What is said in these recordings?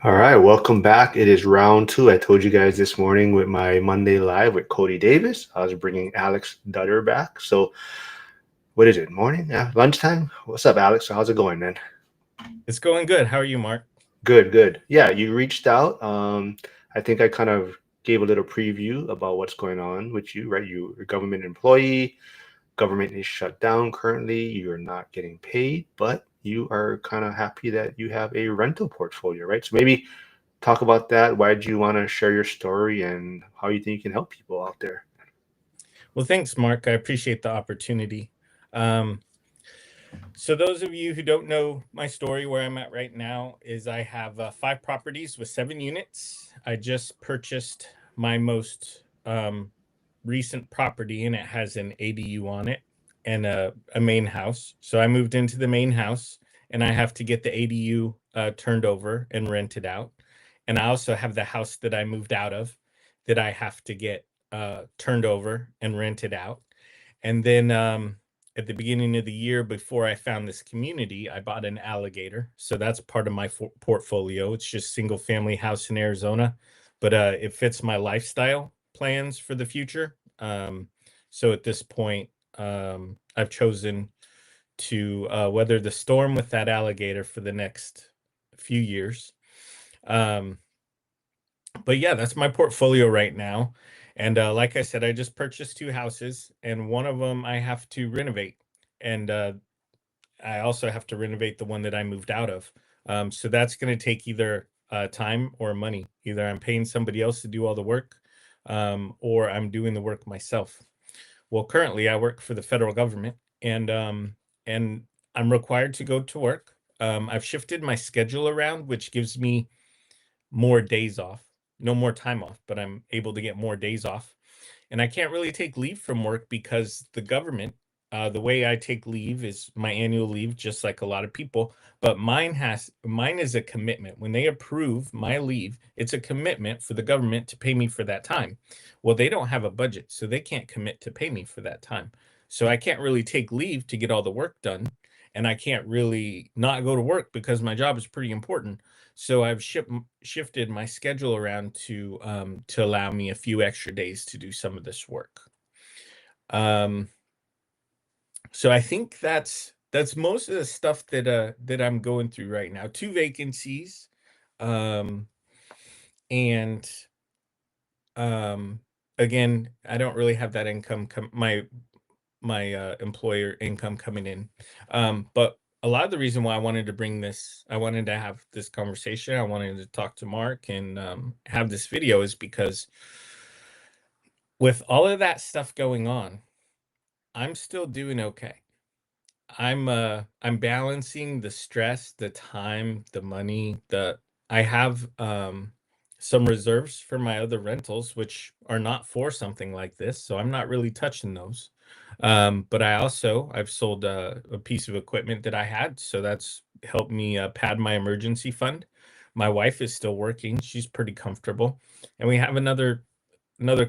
All right, welcome back. It is round two. I told you guys this morning with my Monday Live with Cody Davis. I was bringing Alex Dutter back. So, what is it? Morning? Yeah, lunchtime? What's up, Alex? How's it going, man? It's going good. How are you, Mark? Good, good. Yeah, you reached out. I think I kind of gave a little preview about what's going on with you, right? You're a government employee. Government is shut down currently. You're not getting paid, but you are kind of happy that you have a rental portfolio, right? So maybe talk about that. Why did you want to share your story and how you think you can help people out there? Well, thanks, Mark. I appreciate the opportunity. Um, so, those of you who don't know my story, where I'm at right now is I have 5 properties with 7 units. I just purchased my most recent property, and it has an ADU on it and a main house. So, I moved into the main house, and I have to get the ADU turned over and rented out. And I also have the house that I moved out of that I have to get turned over and rented out. And then at the beginning of the year, before I found this community, I bought an alligator. So that's part of my portfolio. It's just single family house in Arizona, but it fits my lifestyle plans for the future. So at this point, I've chosen to weather the storm with that alligator for the next few years. Um, but yeah, that's my portfolio right now. And like I said, I just purchased 2 houses, and one of them I have to renovate. And I also have to renovate the one that I moved out of. So that's going to take either time or money. Either I'm paying somebody else to do all the work, or I'm doing the work myself. Well, currently I work for the federal government, and I'm required to go to work. I've shifted my schedule around, which gives me more days off. No more time off, but I'm able to get more days off. And I can't really take leave from work because the government, the way I take leave is my annual leave, just like a lot of people. But mine is a commitment. When they approve my leave, it's a commitment for the government to pay me for that time. Well, they don't have a budget, so they can't commit to pay me for that time. So I can't really take leave to get all the work done. And I can't really not go to work because my job is pretty important. So I've shifted my schedule around to allow me a few extra days to do some of this work. Um, so I think that's most of the stuff that I'm going through right now. 2 vacancies, um, and um, again, I don't really have that income. My employer income coming in. But a lot of the reason why I wanted to have this conversation, I wanted to talk to Mark and have this video is because with all of that stuff going on, I'm still doing okay. I'm balancing the stress, the time, the money, the I have some reserves for my other rentals which are not for something like this, so I'm not really touching those. But I've sold a piece of equipment that I had, so that's helped me pad my emergency fund. My wife is still working; she's pretty comfortable, and we have another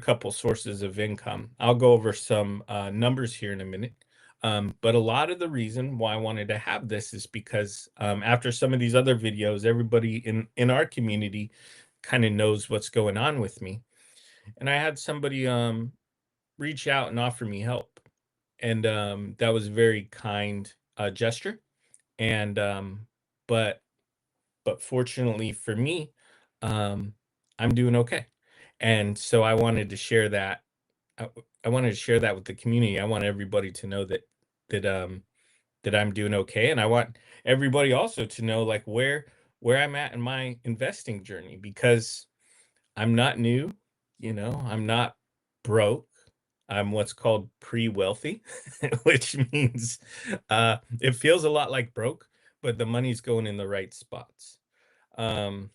couple sources of income. I'll go over some numbers here in a minute. But a lot of the reason why I wanted to have this is because after some of these other videos, everybody in our community kind of knows what's going on with me. And I had somebody reach out and offer me help. And that was a very kind gesture. And but but fortunately for me, um, I'm doing okay. And so I, I wanted to share that with the community. I want everybody to know that that I'm doing okay, and I want everybody also to know like where I'm at in my investing journey because I'm not new, I'm not broke. I'm what's called pre-wealthy, which means it feels a lot like broke, but the money's going in the right spots. Um,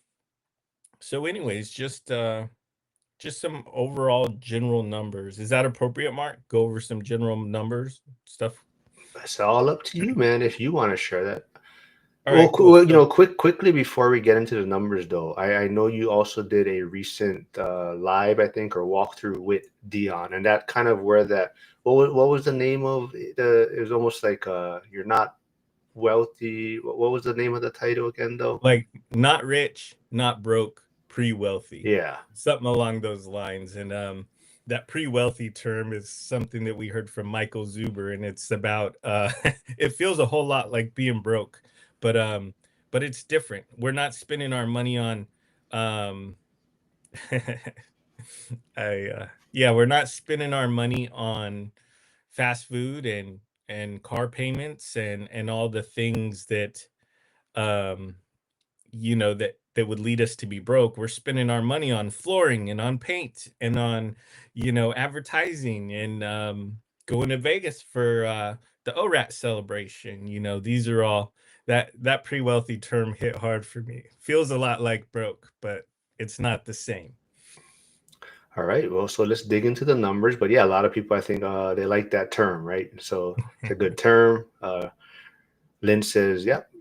so anyways, just some overall general numbers. Is that appropriate, Mark? Go over some general numbers stuff. It's all up to you, man. If you want to share that. All Well, right, cool. So quickly before we get into the numbers, though, I know you also did a recent live, I think, or walkthrough with Dion, and that kind of where that. What was the name of the? It was almost like you're not. wealthy. What was the name of the title again, though? Like not rich, not broke, pre-wealthy, Yeah. something along those lines. And that pre-wealthy term is something that we heard from Michael Zuber, and it's about it feels a whole lot like being broke, but it's different. We're not spending our money on we're not spending our money on fast food and car payments and all the things that um that would lead us to be broke. We're spending our money on flooring and on paint and on advertising and going to Vegas for the ORAT celebration. These are all that pre-wealthy term hit hard for me. Feels a lot like broke, but it's not the same. All right. Well, so let's dig into the numbers. But yeah, a lot of people, I think, they like that term, right? So it's a good term. Lynn says, "Yep,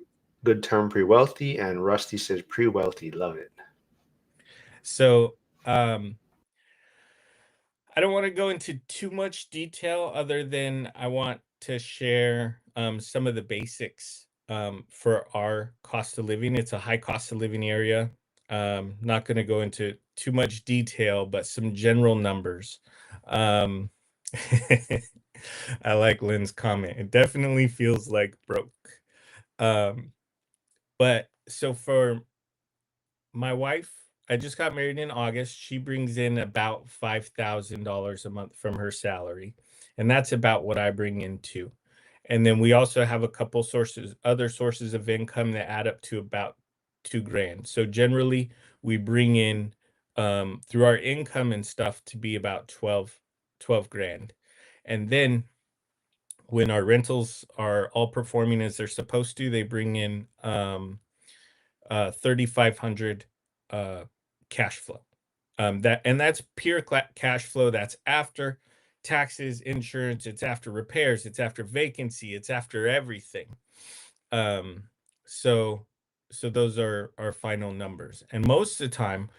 good term, pre-wealthy," and Rusty says, "Pre-wealthy, love it." So I don't want to go into too much detail other than I want to share some of the basics for our cost of living. It's a high cost of living area. Not going to go into too much detail, but some general numbers. Um, I like Lynn's comment. It definitely feels like broke. Um, but so for my wife, I just got married in August. She brings in about $5,000 a month from her salary, and that's about what I bring in too. And then we also have a couple other sources of income that add up to about 2 grand. So generally, we bring in through our income and stuff to be about 12 grand. And then when our rentals are all performing as they're supposed to, they bring in 3,500 cash flow. That's pure cash flow. That's after taxes, insurance. It's after repairs. It's after vacancy. It's after everything. Um, so those are our final numbers. And most of the time,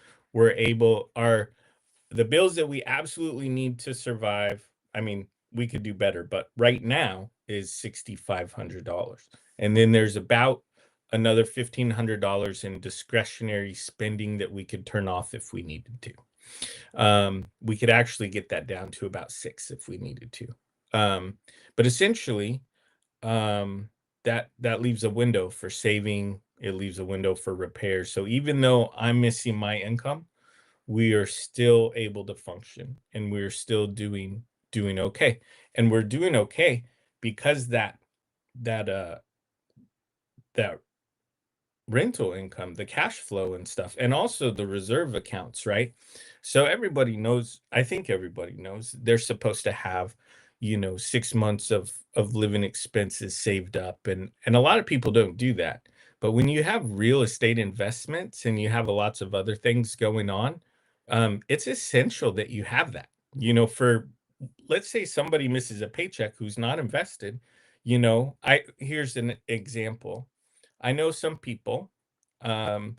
the bills that we absolutely need to survive. I mean, we could do better, but right now is $6,500. And then there's about another $1,500 in discretionary spending that we could turn off if we needed to. We could actually get that down to about six if we needed to. But essentially, that leaves a window for saving. It leaves a window for repairs. So even though I'm missing my income, we are still able to function and we're still doing okay. And we're doing okay because that that rental income, the cash flow and stuff, and also the reserve accounts, right? So everybody knows, I think everybody knows they're supposed to have 6 months of living expenses saved up, and a lot of people don't do that. But when you have real estate investments and you have lots of other things going on, it's essential that you have that. For, let's say somebody misses a paycheck who's not invested. I Here's an example. I know some people, um,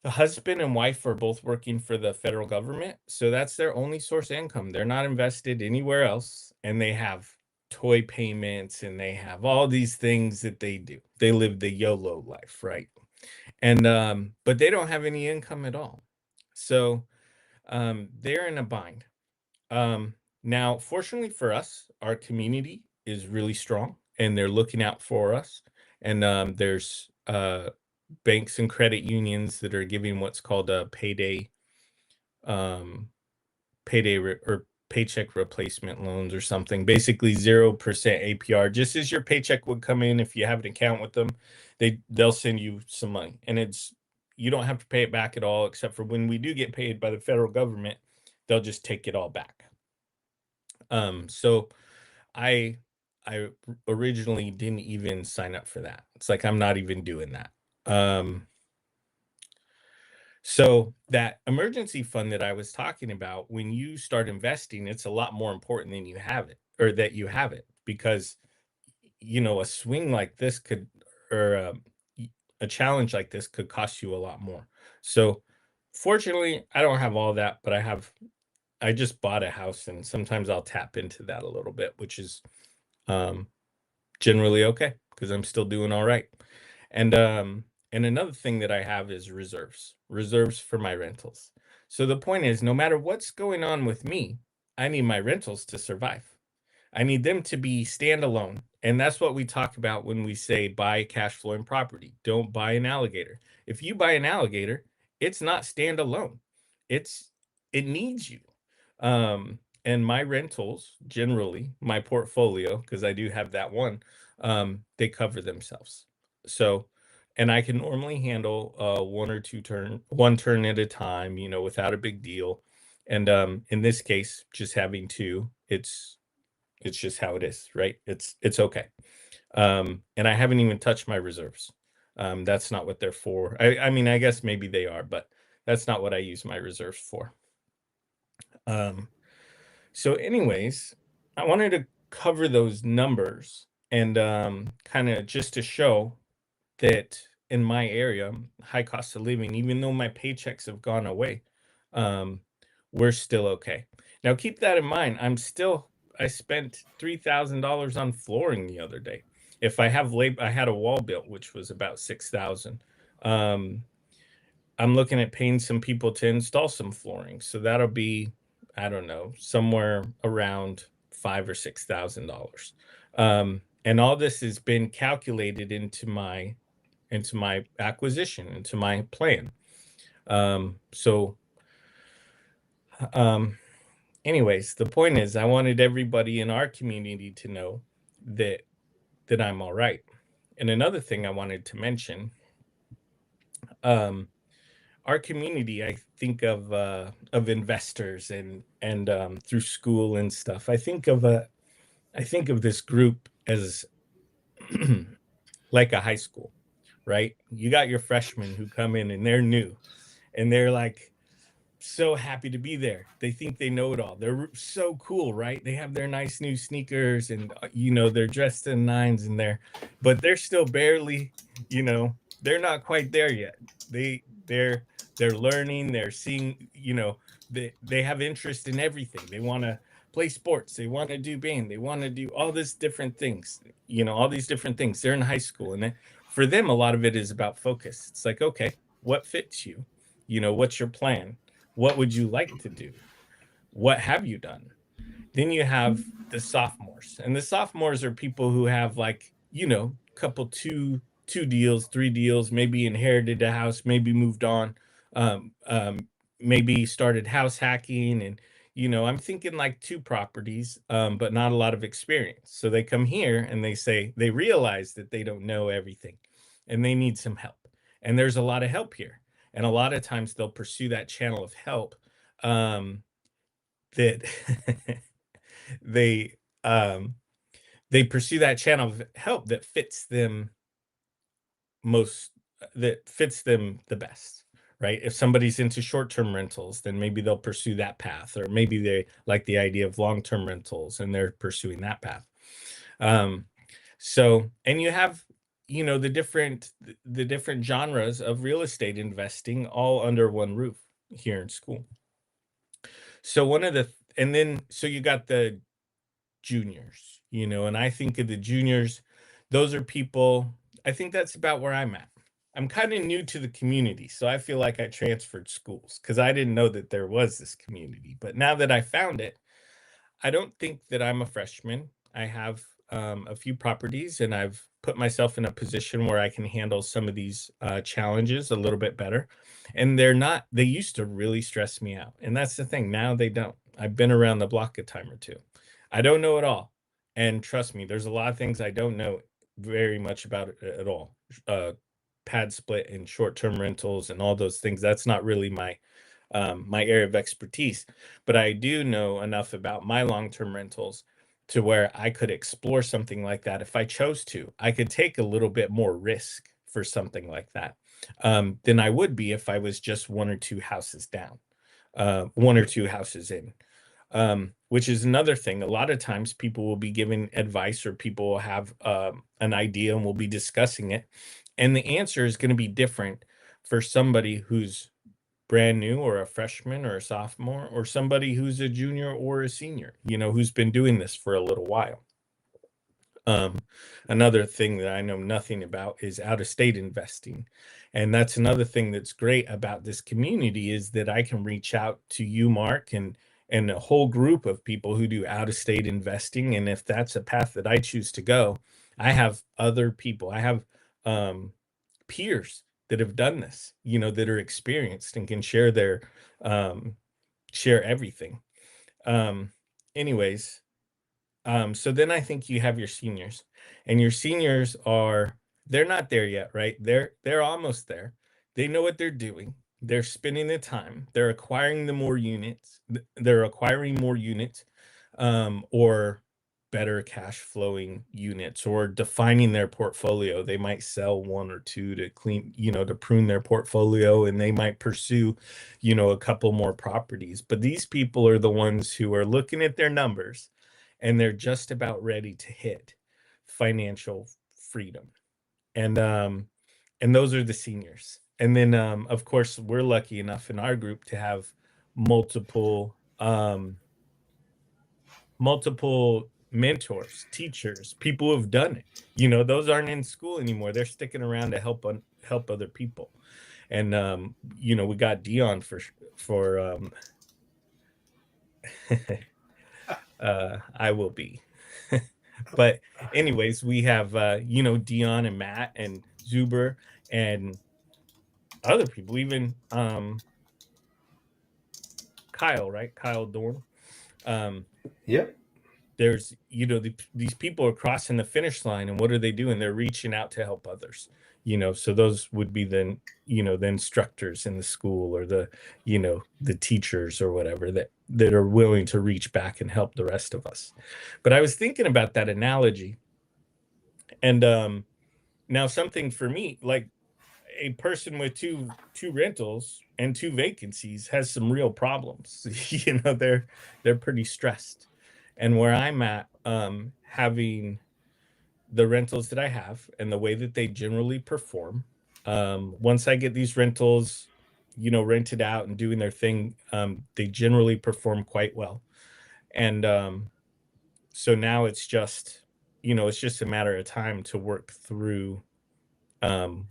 the husband and wife are both working for the federal government, so that's their only source of income. They're not invested anywhere else, and they have toy payments and they have all these things that they do. They live the YOLO life, right? And but they don't have any income at all. So they're in a bind. Um, Now, fortunately for us, our community is really strong and they're looking out for us. And there's banks and credit unions that are giving what's called a um, or paycheck replacement loans or something. Basically, 0% APR, just as your paycheck would come in if you have an account with them. They'll send you some money, and you don't have to pay it back at all, except for when we do get paid by the federal government, they'll just take it all back. So I I originally didn't even sign up for that. It's like I'm not even doing that. Um, so that emergency fund that I was talking about, when you start investing, it's a lot more important than you have it, or that you have it, because a swing like this could, or a challenge like this could cost you a lot more. So fortunately, I don't have all that, but I just bought a house, and sometimes I'll tap into that a little bit, which is generally okay because I'm still doing all right. And another thing that I have is reserves for my rentals. So the point is, no matter what's going on with me, I need my rentals to survive. I need them to be standalone. And that's what we talk about when we say buy cash flowing property. Don't buy an alligator. If you buy an alligator, it's not standalone. It needs you. And my rentals, generally, my portfolio, because I do have that one, they cover themselves. So, and I can normally handle one turn at a time, without a big deal. And in this case, just having two, it's just how it is, right? It's okay. And I haven't even touched my reserves. That's not what they're for. I mean, I guess maybe they are, but that's not what I use my reserves for. So anyways, I wanted to cover those numbers and kind of just to show that in my area, high cost of living, even though my paychecks have gone away, um, we're still okay. Now keep that in mind. I spent $3,000 on flooring the other day. If I have I had a wall built, which was about 6,000. I'm looking at paying some people to install some flooring. So that'll be, I don't know, somewhere around $5,000 or $6,000. And all this has been calculated into my acquisition, into my plan. So anyways, the point is I wanted everybody in our community to know that I'm all right. And another thing I wanted to mention, our community, I think of investors and through school and stuff. I think of this group as like a high school, right? You got your freshmen who come in and they're new and they're like so happy to be there. They think they know it all. They're so cool, right? They have their nice new sneakers and they're dressed in nines and but they're still barely, they're not quite there yet. They're learning, they're seeing, they have interest in everything. They want to play sports, they want to do band, they want to do all this different things, all these different things. They're in high school and for them a lot of it is about focus. It's like, okay, what fits you? What's your plan? What would you like to do? What have you done? Then you have the sophomores, and the sophomores are people who have couple two deals, three deals, maybe inherited a house, maybe moved on, um, um, maybe started house hacking, and I'm thinking like two properties, but not a lot of experience. So they come here and they realize that they don't know everything, and they need some help. And there's a lot of help here, and a lot of times they'll pursue that channel of help that they um they pursue that channel of help that fits them most that fits them the best, right? If somebody's into short-term rentals, then maybe they'll pursue that path, or maybe they like the idea of long-term rentals and they're pursuing that path. So, and you have the different genres of real estate investing all under one roof here in school. So so you got the juniors, and I think of the juniors, those are people, I think that's about where I'm at. I'm kind of new to the community, so I feel like I transferred schools because I didn't know that there was this community. But now that I found it, I don't think that I'm a freshman. I have a few properties, and I've put myself in a position where I can handle some of these challenges a little bit better. And they used to really stress me out. And that's the thing. Now they don't. I've been around the block a time or two. I don't know it all. And trust me, there's a lot of things I don't know very much about it at all. Pad split and short-term rentals and all those things. That's not really my area of expertise, but I do know enough about my long-term rentals to where I could explore something like that if I chose to. I could take a little bit more risk for something like that than I would be if I was just one or two houses down, one or two houses in. Which is another thing. A lot of times people will be giving advice or people will have an idea and we'll be discussing it. And the answer is going to be different for somebody who's brand new or a freshman or a sophomore or somebody who's a junior or a senior, who's been doing this for a little while. Um, Another thing that I know nothing about is out of state investing. And that's another thing that's great about this community is that I can reach out to you, Mark, and a whole group of people who do out of state investing. And if that's a path that I choose to go, I have other people. I have um, peers that have done this, that are experienced and can share their share everything. Um, Anyways, so then I think you have your seniors, and your seniors are they're not there yet, right? They're almost there. They know what they're doing. They're spending the time. They're acquiring the more units. They're acquiring more units, or better cash flowing units, or defining their portfolio. They might sell one or two to to prune their portfolio, and they might pursue, a couple more properties. But these people are the ones who are looking at their numbers and they're just about ready to hit financial freedom. And those are the seniors. And then of course we're lucky enough in our group to have multiple multiple mentors, teachers, people who have done it. Those aren't in school anymore. They're sticking around to help other people. And we got Dion for I will be. But anyways, we have Dion and Matt and Zuber and other people, even Kyle, right? Kyle Dorn. Um, Yep. there's these people are crossing the finish line, and what are they doing? They're reaching out to help others. So those would be the instructors in the school, or the teachers or whatever that are willing to reach back and help the rest of us. But I was thinking about that analogy, and now something for me, like a person with two rentals and two vacancies has some real problems. They're pretty stressed. And where I'm at, having the rentals that I have and the way that they generally perform, once I get these rentals, rented out and doing their thing, they generally perform quite well. And so now it's just a matter of time to work through um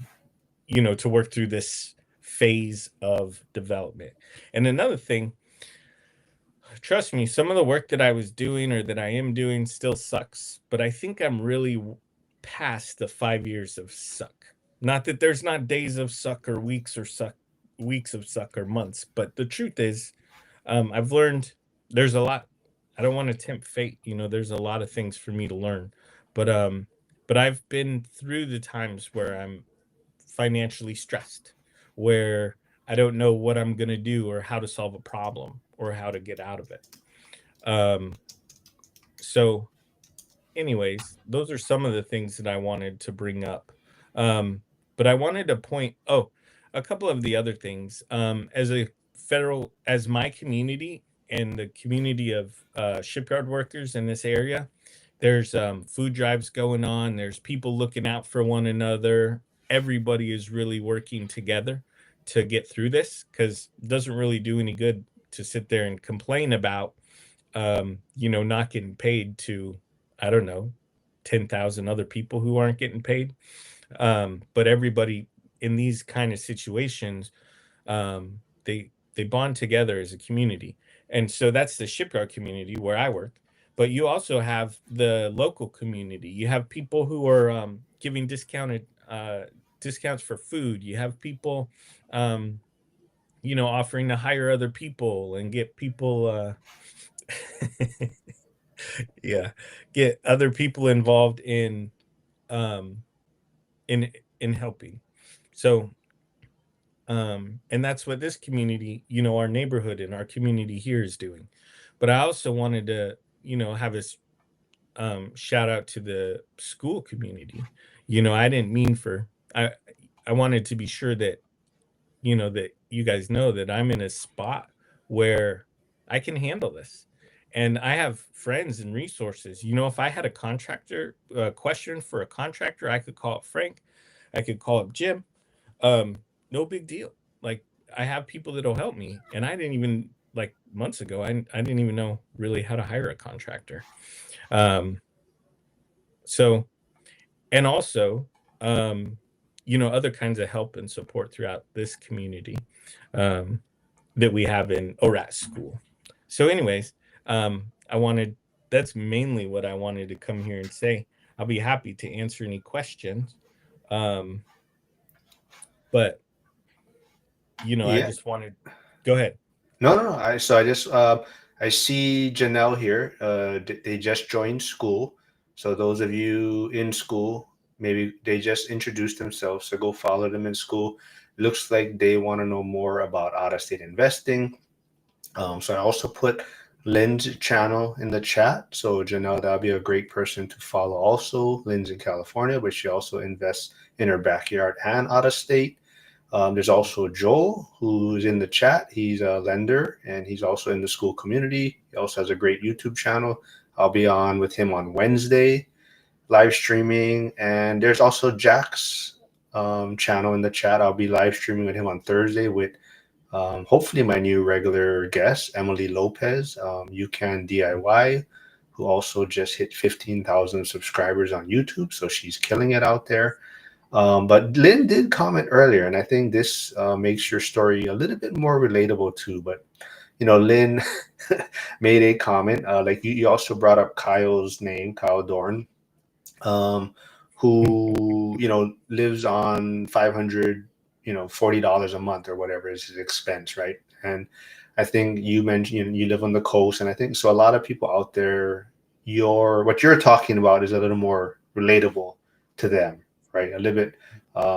this phase of development. And another thing, trust me, some of the work that I was doing or that I am doing still sucks, but I think I'm really past the 5 years of suck. Not that there's not days of suck or weeks of suck or months, but the truth is, I've learned there's a lot. I don't want to tempt fate. There's a lot of things for me to learn, but I've been through the times where I'm financially stressed, where I don't know what I'm going to do or how to solve a problem or how to get out of it. Um, so, anyways, those are some of the things that I wanted to bring up. But I wanted to a couple of the other things. As my community and the community of shipyard workers in this area, there's food drives going on. There's people looking out for one another. Everybody is really working together to get through this, because it doesn't really do any good to sit there and complain about, not getting paid to, I don't know, 10,000 other people who aren't getting paid. But everybody in these kind of situations, they bond together as a community. And so that's the shipyard community where I work. But you also have the local community. You have people who are giving discounts for food. You have people, offering to hire other people and get people, yeah, get other people involved um, in helping. So and that's what this community, our neighborhood and our community here is doing. But I also wanted to, have a shout out to the school community. I didn't mean for I wanted to be sure that you guys know that I'm in a spot where I can handle this. And I have friends and resources. If I had a question for a contractor, I could call up Frank, I could call up Jim. No big deal. Like, I have people that'll help me. And I didn't even, like, months ago, I didn't even know really how to hire a contractor. Um, So, and also, other kinds of help and support throughout this community um, that we have in ORAT school. So, anyways, I wanted that's mainly what I wanted to come here and say. I'll be happy to answer any questions. Um, but I Yeah. just wanted go ahead. No, no, no. I just I see Janelle here. They just joined school. So those of you in school, maybe they just introduced themselves. So go follow them in school. Looks like they want to know more about out of state investing. So I also put Lynn's channel in the chat. So Janelle, that'll be a great person to follow. Also, Lynn's in California, but she also invests in her backyard and out of state. There's also Joel, who's in the chat. He's a lender and he's also in the school community. He also has a great YouTube channel. I'll be on with him on Wednesday, live streaming. And there's also Jack's channel in the chat. I'll be live streaming with him on Thursday with hopefully my new regular guest, Emily Lopez. You Can DIY, who also just hit 15,000 subscribers on YouTube. So she's killing it out there. But Lynn did comment earlier, and I think this makes your story a little bit more relatable too. But Lynn made a comment. Like you also brought up Kyle's name, Kyle Dorn, um, who lives on 500, $40 a month or whatever is his expense, right? And I think you mentioned you live on the coast, and I think so. A lot of people out there, what you're talking about is a little more relatable to them, right? A little bit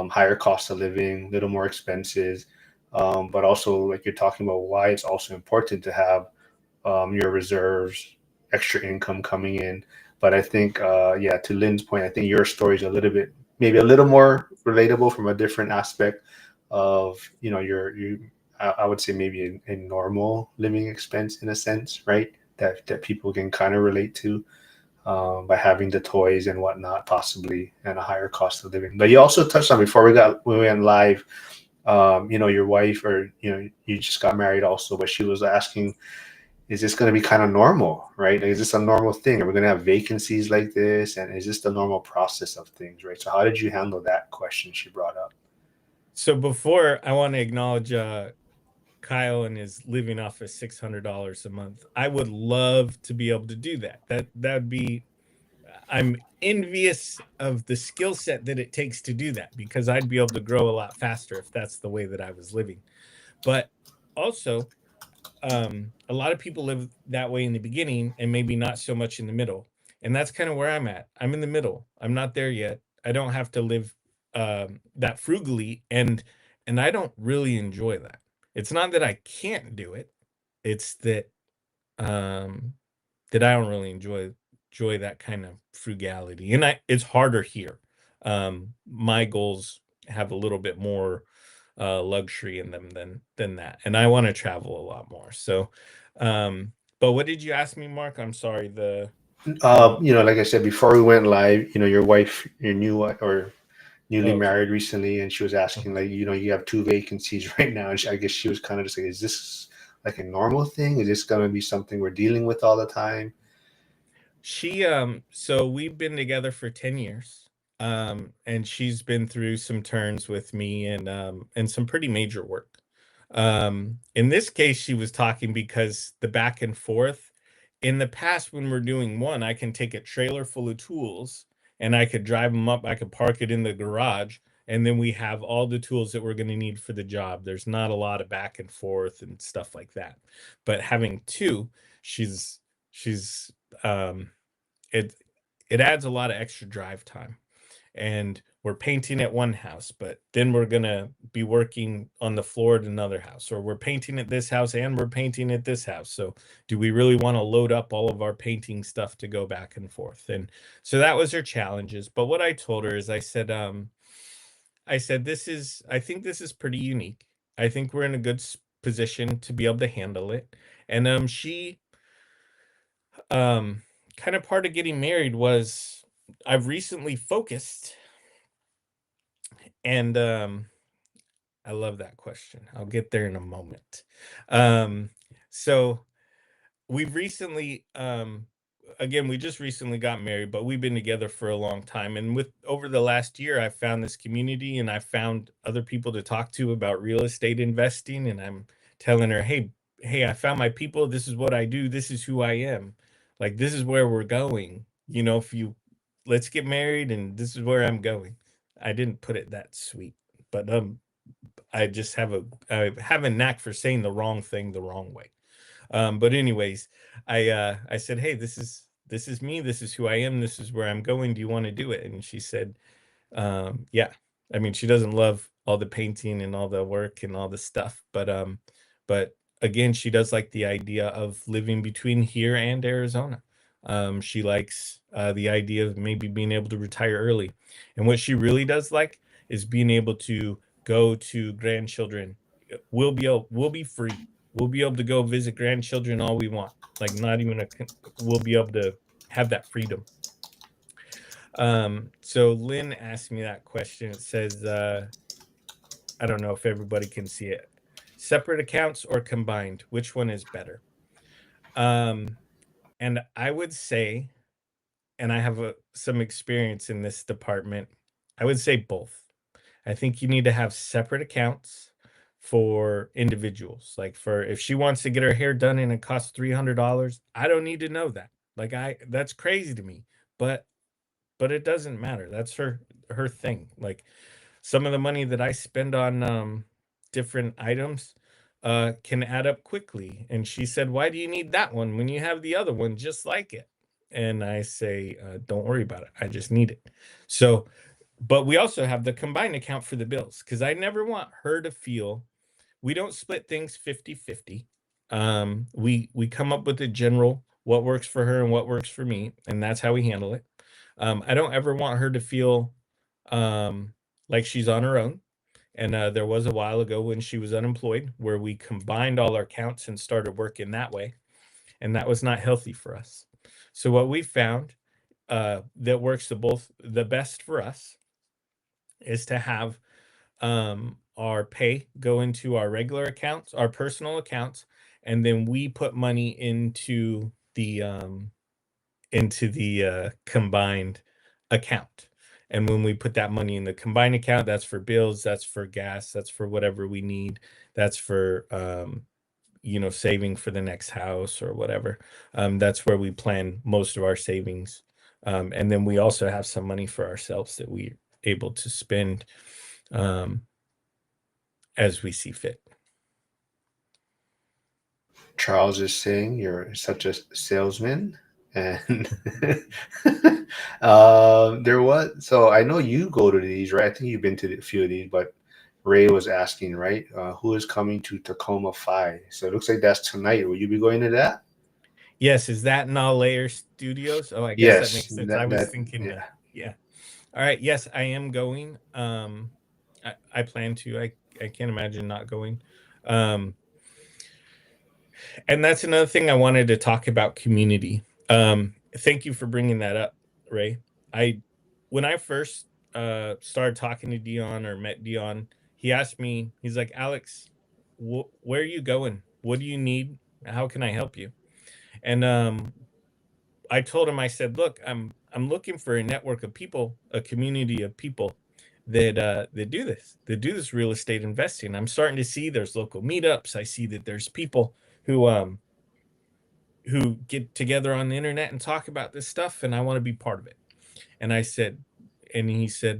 higher cost of living, a little more expenses, but also like you're talking about why it's also important to have your reserves, extra income coming in. But I think, yeah, to Lynn's point, I think your story is a little bit, maybe a little more relatable from a different aspect of, I would say maybe a normal living expense in a sense, right? That people can kind of relate to by having the toys and whatnot, possibly, and a higher cost of living. But you also touched on before we went live, your wife or you just got married also, but she was asking, is this going to be kind of normal, right? Like, is this a normal thing? Are we going to have vacancies like this? And is this the normal process of things, right? So how did you handle that question she brought up? So before I want to acknowledge Kyle and his living off of $600 a month. I would love to be able to do that. That'd be. I'm envious of the skill set that it takes to do that because I'd be able to grow a lot faster if that's the way that I was living. But also, a lot of people live that way in the beginning and maybe not so much in the middle. And that's kind of where I'm at. I'm in the middle. I'm not there yet. I don't have to live that frugally, and I don't really enjoy that. It's not that I can't do it. It's um, that I don't really enjoy that kind of frugality, and it's harder here. My goals have a little bit more luxury in them than that, and I want to travel a lot more. So, but what did you ask me, Mark? I'm sorry. Like I said before we went live, your wife, your new or newly Oh, okay. married recently, and she was asking, like, you have two vacancies right now, and I guess she was kind of just like, is this like a normal thing? Is this going to be something we're dealing with all the time? So we've been together for 10 years. And she's been through some turns with me and some pretty major work. In this case, she was talking because the back and forth in the past, when we're doing one, I can take a trailer full of tools and I could drive them up, I could park it in the garage, and then we have all the tools that we're going to need for the job. There's not a lot of back and forth and stuff like that. But having two, she's um it it adds a lot of extra drive time. And we're painting at one house, but then we're gonna be working on the floor at another house, or we're painting at this house and we're painting at this house. So do we really want to load up all of our painting stuff to go back and forth? And so that was her challenges. But what I told her is I said I think this is pretty unique. I think we're in a good position to be able to handle it. And she um kind of part of getting married was I've recently focused, and I love that question. I'll get there in a moment. So we've recently again, we just recently got married, but we've been together for a long time. And with over the last year, I found this community and I found other people to talk to about real estate investing. And I'm telling her, hey, I found my people. This is what I do. This is who I am. Like, this is where we're going. If you let's get married and this is where I'm going. I didn't put it that sweet, but I just have a knack for saying the wrong thing the wrong way. But anyways, I said, hey, this is me. This is who I am. This is where I'm going. Do you want to do it? And she said, yeah. I mean, she doesn't love all the painting and all the work and all the stuff, but again, she does like the idea of living between here and Arizona. She likes the idea of maybe being able to retire early, and what she really does like is being able to go to grandchildren. We'll be free. We'll be able to go visit grandchildren all we want. Like, not even we'll be able to have that freedom. So Lynn asked me that question. It says, I don't know if everybody can see it. Separate accounts or combined, which one is better? And I would say, and I have some experience in this department, I would say both. I think you need to have separate accounts for individuals. Like, for if she wants to get her hair done and it costs $300, I don't need to know that. Like, that's crazy to me. But it doesn't matter. That's her thing. Like, some of the money that I spend on different items can add up quickly. And she said, "Why do you need that one when you have the other one just like it?" And I say, "Don't worry about it. I just need it." So, but we also have the combined account for the bills, because I never want her to feel we don't split things 50-50. We come up with a general what works for her and what works for me, and that's how we handle it. I don't ever want her to feel um, like she's on her own. And there was a while ago when she was unemployed where we combined all our accounts and started working that way, and that was not healthy for us. So what we found that works the best for us is to have our pay go into our regular accounts, our personal accounts, and then we put money into the combined account. And when we put that money in the combined account, that's for bills, that's for gas, that's for whatever we need, that's for saving for the next house or whatever. That's where we plan most of our savings. And then we also have some money for ourselves that we're able to spend um, as we see fit. Charles is saying you're such a salesman, and there was so I know you go to these, right? I think you've been to a few of these, but Ray was asking, right? Who is coming to Tacoma Fi? So it looks like that's tonight. Will you be going to that? Yes, is that in All Layer Studios? Oh, I guess that Yes, makes sense. I was thinking, yeah. yeah. All right, yes, I am going. I plan to. I can't imagine not going. Um, and that's another thing I wanted to talk about, community. Thank you for bringing that up, Ray. I When I first started talking to Dion or met Dion, he asked me, he's like, Alex, where are you going? What do you need? How can I help you? And I told him, I said, look, I'm looking for a network of people, a community of people that do this real estate investing. I'm starting to see there's local meetups. I see that there's people who get together on the internet and talk about this stuff, and I want to be part of it. And I said, and he said,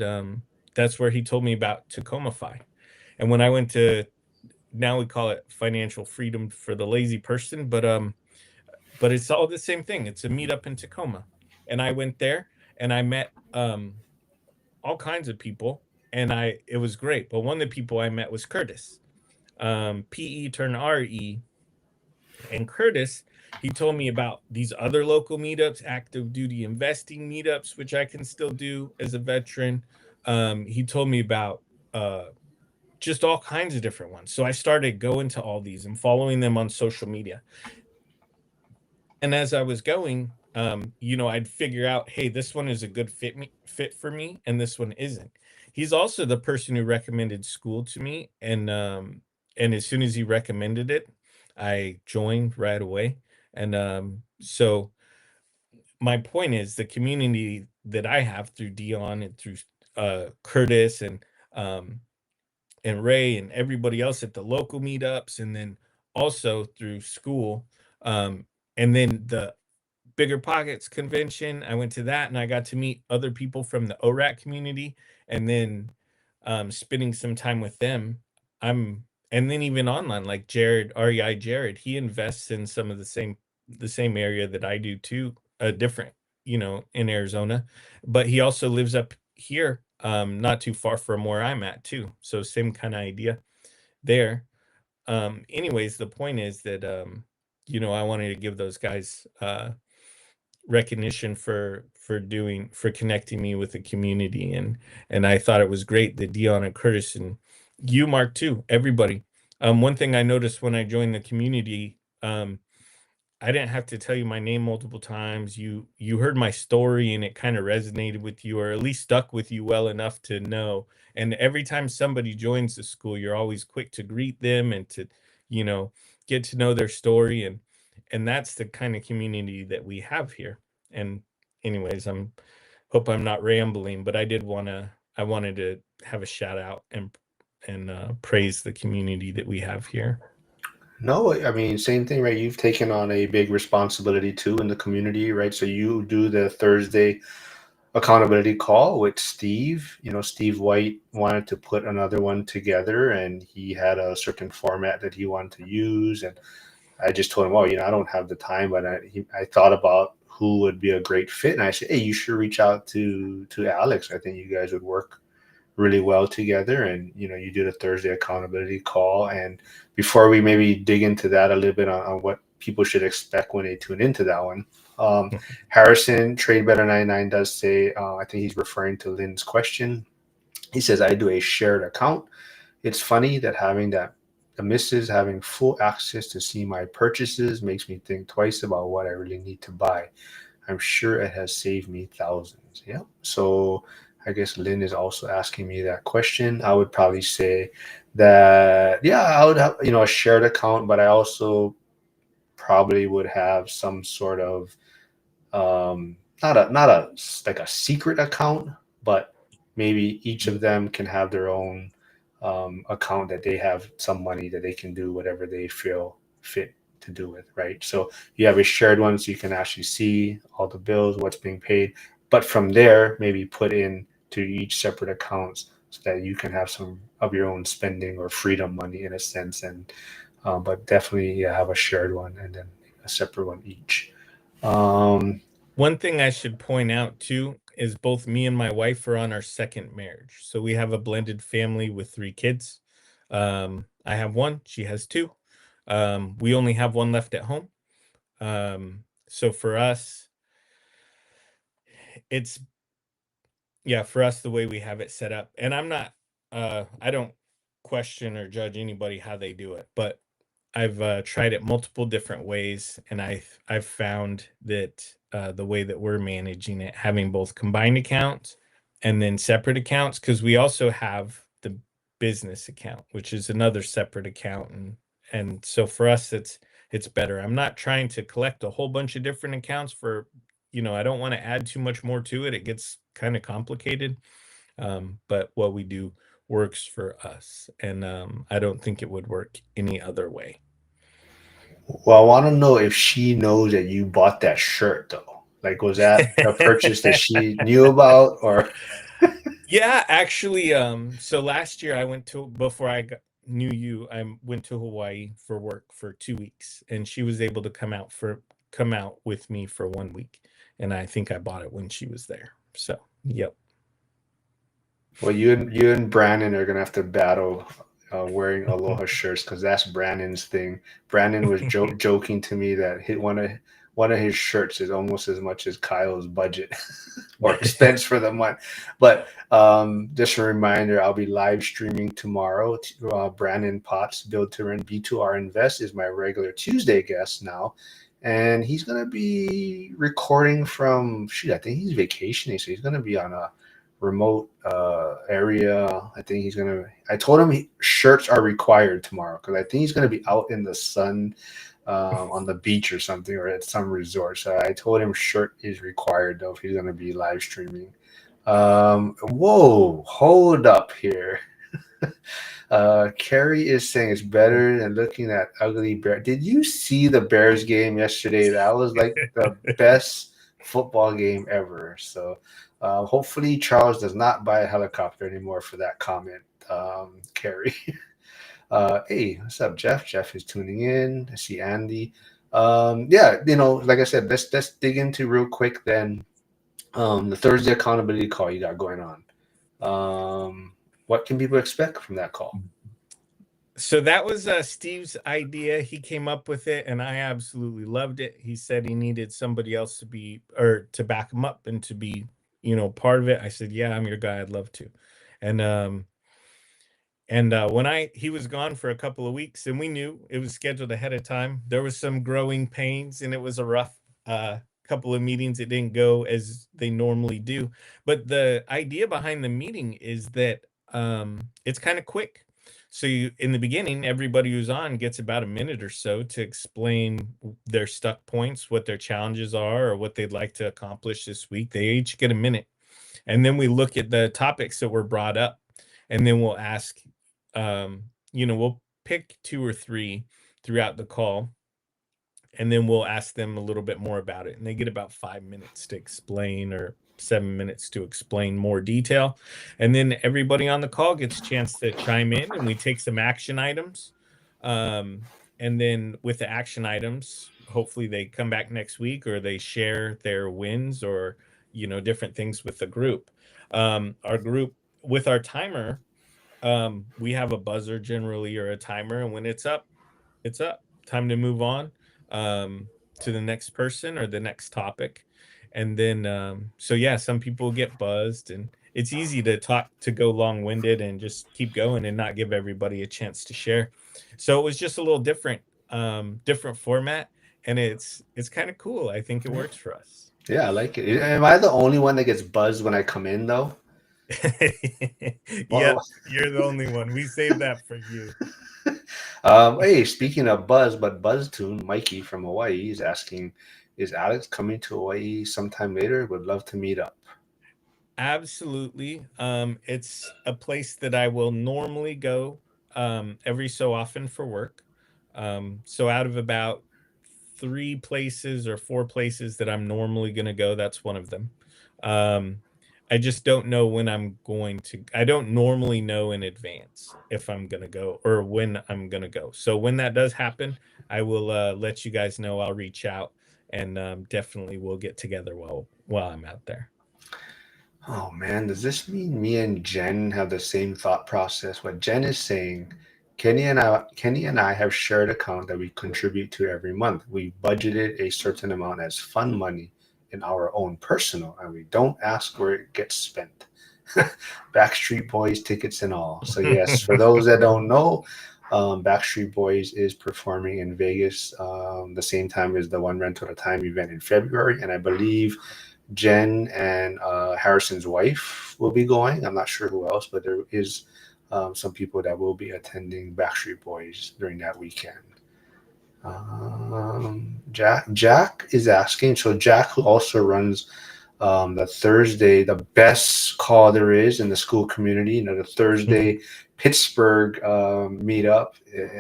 that's where he told me about Tacoma Fi. And when I went to, now we call it financial freedom for the lazy person, but it's all the same thing. It's a meetup in Tacoma. And I went there and I met all kinds of people, and it was great. But one of the people I met was Curtis, PE turned RE. And Curtis, he told me about these other local meetups, active duty investing meetups, which I can still do as a veteran. He told me about just all kinds of different ones. So I started going to all these and following them on social media. And as I was going, I'd figure out, hey, this one is a good fit for me, and this one isn't. He's also the person who recommended school to me, and as soon as he recommended it, I joined right away. And so my point is the community that I have through Dion and through Curtis um, and Ray and everybody else at the local meetups, and then also through school, um, and then the Bigger Pockets convention. I went to that and I got to meet other people from the ORAC community, and then spending some time with them. I'm and then even online, like Jared, REI Jared, he invests in some of the same area that I do too, different, in Arizona, but he also lives up here, not too far from where I'm at too. So same kind of idea there. Anyways, the point is that I wanted to give those guys recognition for connecting me with the community, and I thought it was great that Dion and Curtis and you, Mark, too, everybody. One thing I noticed when I joined the community, I didn't have to tell you my name multiple times. You heard my story and it kind of resonated with you, or at least stuck with you well enough to know. And every time somebody joins the school, you're always quick to greet them and to, you know, get to know their story, and that's the kind of community that we have here. And anyways, hope I'm not rambling, but I wanted to have a shout out and praise the community that we have here. No, I mean, same thing, right? You've taken on a big responsibility too in the community, right? So you do the Thursday accountability call with Steve. You know, Steve White wanted to put another one together and he had a certain format that he wanted to use. And I just told him, well, I don't have the time, but I thought about who would be a great fit. And I said, hey, you should reach out to Alex. I think you guys would work really well together. And you did a Thursday accountability call. And before we maybe dig into that a little bit on what people should expect when they tune into that one, Harrison Trade Better 99 does say, I think he's referring to Lynn's question. He says, I do a shared account. It's funny that having the missus having full access to see my purchases makes me think twice about what I really need to buy. I'm sure it has saved me thousands. Yeah. So I guess Lynn is also asking me that question. I would probably say that, yeah, I would have, a shared account, but I also probably would have some sort of not a like a secret account, but maybe each of them can have their own account that they have some money that they can do whatever they feel fit to do with, right? So you have a shared one, so you can actually see all the bills, what's being paid, but from there, maybe put in to each separate accounts so that you can have some of your own spending or freedom money in a sense, and but definitely, yeah, have a shared one and then a separate one each. Um, One thing I should point out too is both me and my wife are on our second marriage. So we have a blended family with 3 kids. I have one, she has two. We only have one left at home. So for us, it's yeah, for us the way we have it set up. And I don't question or judge anybody how they do it, but I've tried it multiple different ways, and I've found that the way that we're managing it, having both combined accounts and then separate accounts, because we also have the business account, which is another separate account, and so for us, it's better. I'm not trying to collect a whole bunch of different accounts for, I don't want to add too much more to it. It gets kind of complicated, but what we do works for us, and I don't think it would work any other way. well, I want to know if she knows that you bought that shirt though. Like, was that a purchase that she knew about, or Yeah, actually, so last year I went to before knew you, I went to Hawaii for work for 2 weeks, and she was able to come out with me for 1 week, and I think I bought it when she was there. So, yep. well, you and Brandon are gonna have to battle wearing aloha shirts because that's Brandon's thing. Brandon was joking to me that one of his shirts is almost as much as Kyle's budget or expense for the month. But just a reminder, I'll be live streaming tomorrow. Brandon Potts, Build to Rent B2R Invest, is my regular Tuesday guest now. And he's going to be recording from, shoot, I think he's vacationing. So he's going to be on a remote area. I think I told him shirts are required tomorrow because I think he's going to be out in the sun on the beach or something, or at some resort. So I told him shirt is required though if he's going to be live streaming. Whoa, hold up here. Carrie is saying it's better than looking at ugly bear. Did you see the Bears game yesterday? That was like the best football game ever. So hopefully Charles does not buy a helicopter anymore for that comment, Carrie. Hey, what's up, Jeff? Jeff is tuning in. I see Andy. Yeah, like I said, let's dig into real quick then the Thursday accountability call you got going on. What can people expect from that call? So that was Steve's idea. He came up with it, and I absolutely loved it. He said he needed somebody else to be or to back him up and to be, part of it. I said, "Yeah, I'm your guy. I'd love to." And when he was gone for a couple of weeks, and we knew it was scheduled ahead of time. There was some growing pains, and it was a rough couple of meetings. It didn't go as they normally do. But the idea behind the meeting is that it's kind of quick. So in the beginning, everybody who's on gets about a minute or so to explain their stuck points, what their challenges are, or what they'd like to accomplish this week. They each get a minute. And then we look at the topics that were brought up, and then we'll ask, we'll pick two or three throughout the call, and then we'll ask them a little bit more about it. And they get about 5 minutes to explain, or 7 minutes to explain more detail. And then everybody on the call gets a chance to chime in, and we take some action items. And then with the action items, hopefully they come back next week, or they share their wins, or different things with the group. Our group, with our timer, we have a buzzer generally, or a timer, and when it's up, it's up. Time to move on to the next person or the next topic. And then so yeah, some people get buzzed, and it's easy to talk, to go long-winded and just keep going and not give everybody a chance to share. So it was just a little different format, and it's kind of cool. I think it works for us. Yeah, I like it. Am I the only one that gets buzzed when I come in though? Yep, Well, you're the only one. We saved that for you. hey, speaking of buzz, but BuzzTune, Mikey from Hawaii is asking, is Alex coming to Hawaii sometime later? Would love to meet up. Absolutely. It's a place that I will normally go every so often for work. So out of about 3 places or 4 places that I'm normally going to go, that's one of them. I just don't know when I'm going to. I don't normally know in advance if I'm going to go or when I'm going to go. So when that does happen, I will let you guys know. I'll reach out, and definitely we'll get together while I'm out there. Oh man, does this mean me and Jen have the same thought process? What Jen is saying, Kenny and I have shared account that we contribute to every month. We budgeted a certain amount as fund money in our own personal, and we don't ask where it gets spent. Backstreet Boys tickets and all. So yes, for those that don't know, Backstreet Boys is performing in Vegas the same time as the One Rental at a Time event in February, and I believe Jen and Harrison's wife will be going. I'm not sure who else, but there is some people that will be attending Backstreet Boys during that weekend. Jack is asking. So Jack, who also runs the Thursday, the best call there is in the school community, the Thursday Pittsburgh meetup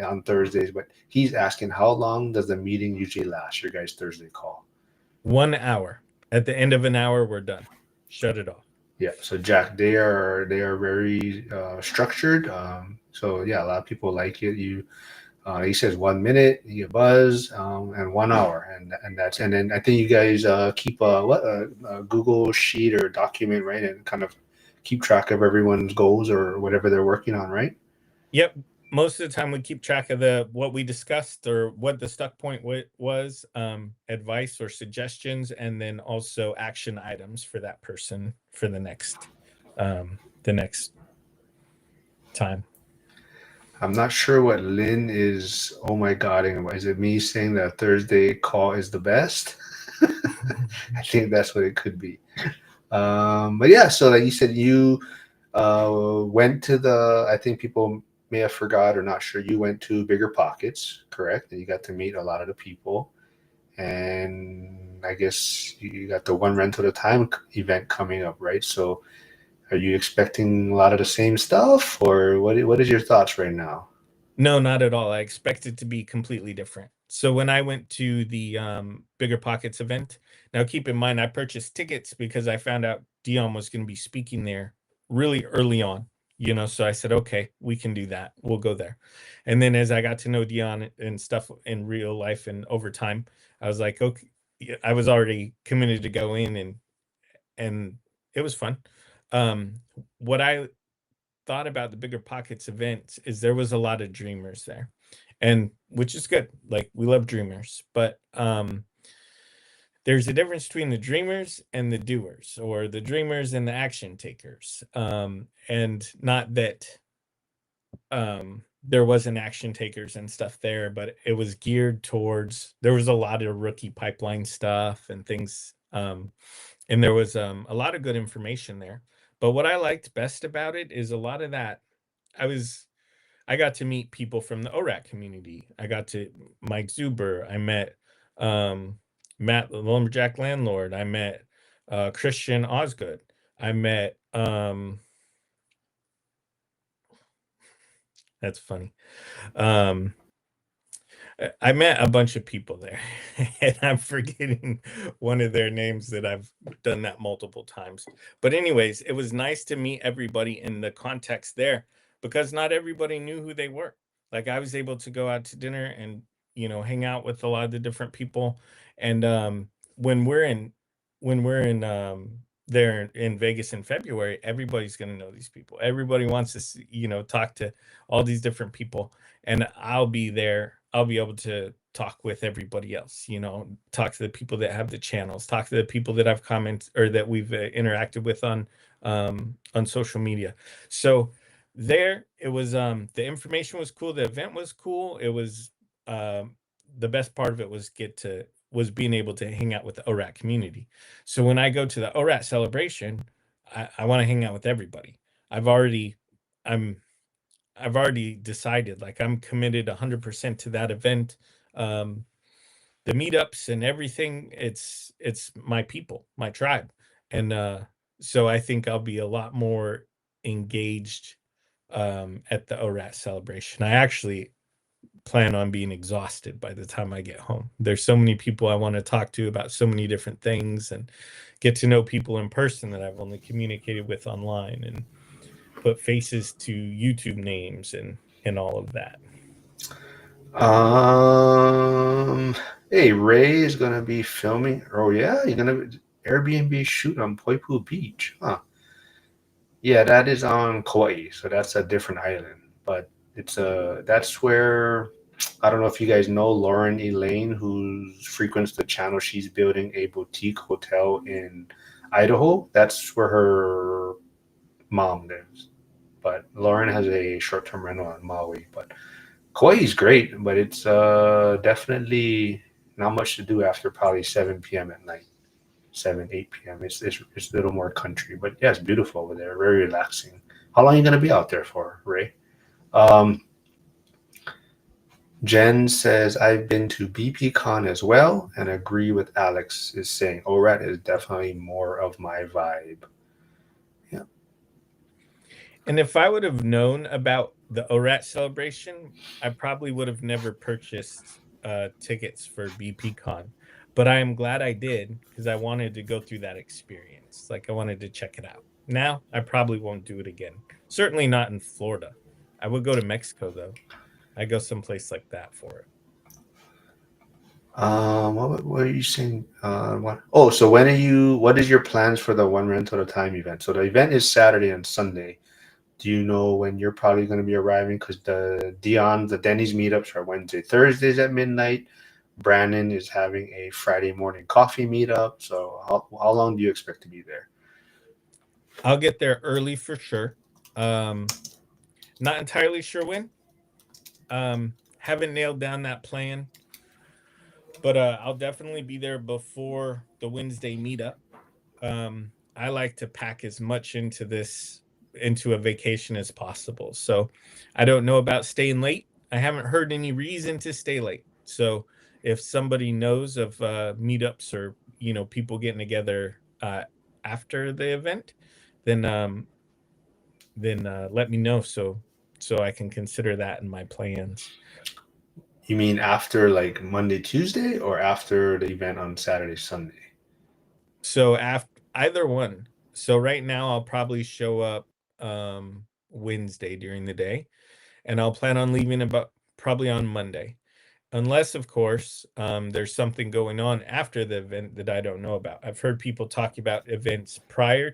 on Thursdays. But he's asking, how long does the meeting usually last? Your guys' Thursday call? 1 hour. At the end of an hour, we're done. Shut it off. Yeah. So Jack, they are very structured. So yeah, a lot of people like it. He says 1 minute, you get buzz, and 1 hour, and then I think you guys keep a Google sheet or document, right, and kind of keep track of everyone's goals or whatever they're working on, right? Yep. Most of the time, we keep track of what we discussed, or what the stuck point was, advice or suggestions, and then also action items for that person for the next time. I'm not sure what Lynn is. Oh my God! Is it me saying that Thursday call is the best? I think that's what it could be. But yeah, so like you said, you went to the. I think people may have forgot or not sure, you went to Bigger Pockets, correct? And you got to meet a lot of the people. And I guess you got the one rental at a time event coming up, right? So are you expecting a lot of the same stuff, or what is your thoughts right now? No, not at all. I expect it to be completely different. So when I went to the Bigger Pockets event, now keep in mind I purchased tickets because I found out Dion was going to be speaking there really early on. So I said, okay, we can do that. We'll go there. And then as I got to know Dion and stuff in real life and over time, I was like, okay, I was already committed to go in, and it was fun. What I thought about the Bigger Pockets event is there was a lot of dreamers there, and which is good. Like, we love dreamers, but there's a difference between the dreamers and the doers, or the dreamers and the action takers. And not that there wasn't action takers and stuff there, but it was geared towards, there was a lot of rookie pipeline stuff and things. And there was a lot of good information there. But what I liked best about it is a lot of that. I got to meet people from the ORAC community. I got to Mike Zuber. I met Matt, the lumberjack landlord. I met Christian Osgood. I met that's funny. Um, I met a bunch of people there, and I'm forgetting one of their names that I've done that multiple times. But anyways, it was nice to meet everybody in the context there, because not everybody knew who they were. Like, I was able to go out to dinner and hang out with a lot of the different people. And when we're in there in Vegas in February, everybody's going to know these people. Everybody wants to talk to all these different people, and I'll be there. I'll be able to talk with everybody else, talk to the people that have the channels, talk to the people that I've commented or that we've interacted with on social media. So there it was. The information was cool. The event was cool. It was the best part of it was being able to hang out with the ORAT community. So when I go to the ORAT celebration, I want to hang out with everybody. I've already I'm I've already decided, like, I'm committed 100% to that event. Um, the meetups and everything, it's my people, my tribe. And so I think I'll be a lot more engaged at the ORAT celebration. I actually plan on being exhausted by the time I get home. There's so many people I want to talk to about so many different things, and get to know people in person that I've only communicated with online, and put faces to YouTube names and all of that. Um, hey, Ray is gonna be filming. Oh yeah, you're gonna Airbnb shoot on Poipu Beach, huh? Yeah, that is on Kauai, so that's a different island. But that's where I don't know if you guys know Lauren Elaine, who frequents the channel. She's building a boutique hotel in Idaho. That's where her mom lives. But Lauren has a short-term rental on Maui. But Kauai's great, but it's definitely not much to do after probably 7 p.m. at night. 7, 8 p.m. It's a little more country, but yeah, it's beautiful over there. Very relaxing. How long are you gonna be out there for, Ray? Um, Jen says I've been to BPCon as well, and agree with Alex is saying ORAT is definitely more of my vibe. Yeah. And if I would have known about the ORAT celebration, I probably would have never purchased tickets for BPCon. But I am glad I did, because I wanted to go through that experience. Like, I wanted to check it out. Now I probably won't do it again. Certainly not in Florida. I would go to Mexico though. I go someplace like that for it. What are you saying? What? Oh, so when are you? What is your plans for the one rental at a time event? So the event is Saturday and Sunday. Do you know when you're probably going to be arriving? Because the Denny's meetups are Wednesday, Thursdays at midnight. Brandon is having a Friday morning coffee meetup. So how long do you expect to be there? I'll get there early for sure. Not entirely sure when. Haven't nailed down that plan, but I'll definitely be there before the Wednesday meetup. I like to pack as much into this into a vacation as possible. So I don't know about staying late. I haven't heard any reason to stay late. So if somebody knows of meetups or people getting together after the event, then let me know so I can consider that in my plans. You mean after like Monday, Tuesday, or after the event on Saturday, Sunday? So after either one. So right now I'll probably show up Wednesday during the day, and I'll plan on leaving about probably on Monday. Unless, of course, there's something going on after the event that I don't know about. I've heard people talk about events prior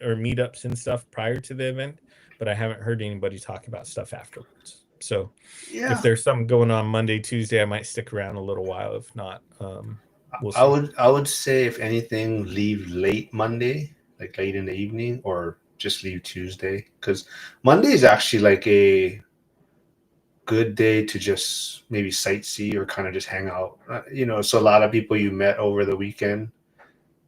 or meetups and stuff prior to the event, but I haven't heard anybody talk about stuff afterwards. So if Yeah, there's something going on Monday, Tuesday, I might stick around a little while. If not, we'll I see. would I would say if anything, leave late Monday, like late in the evening, or just leave Tuesday, because Monday is actually like a good day to just maybe sightsee or kind of just hang out. So a lot of people you met over the weekend.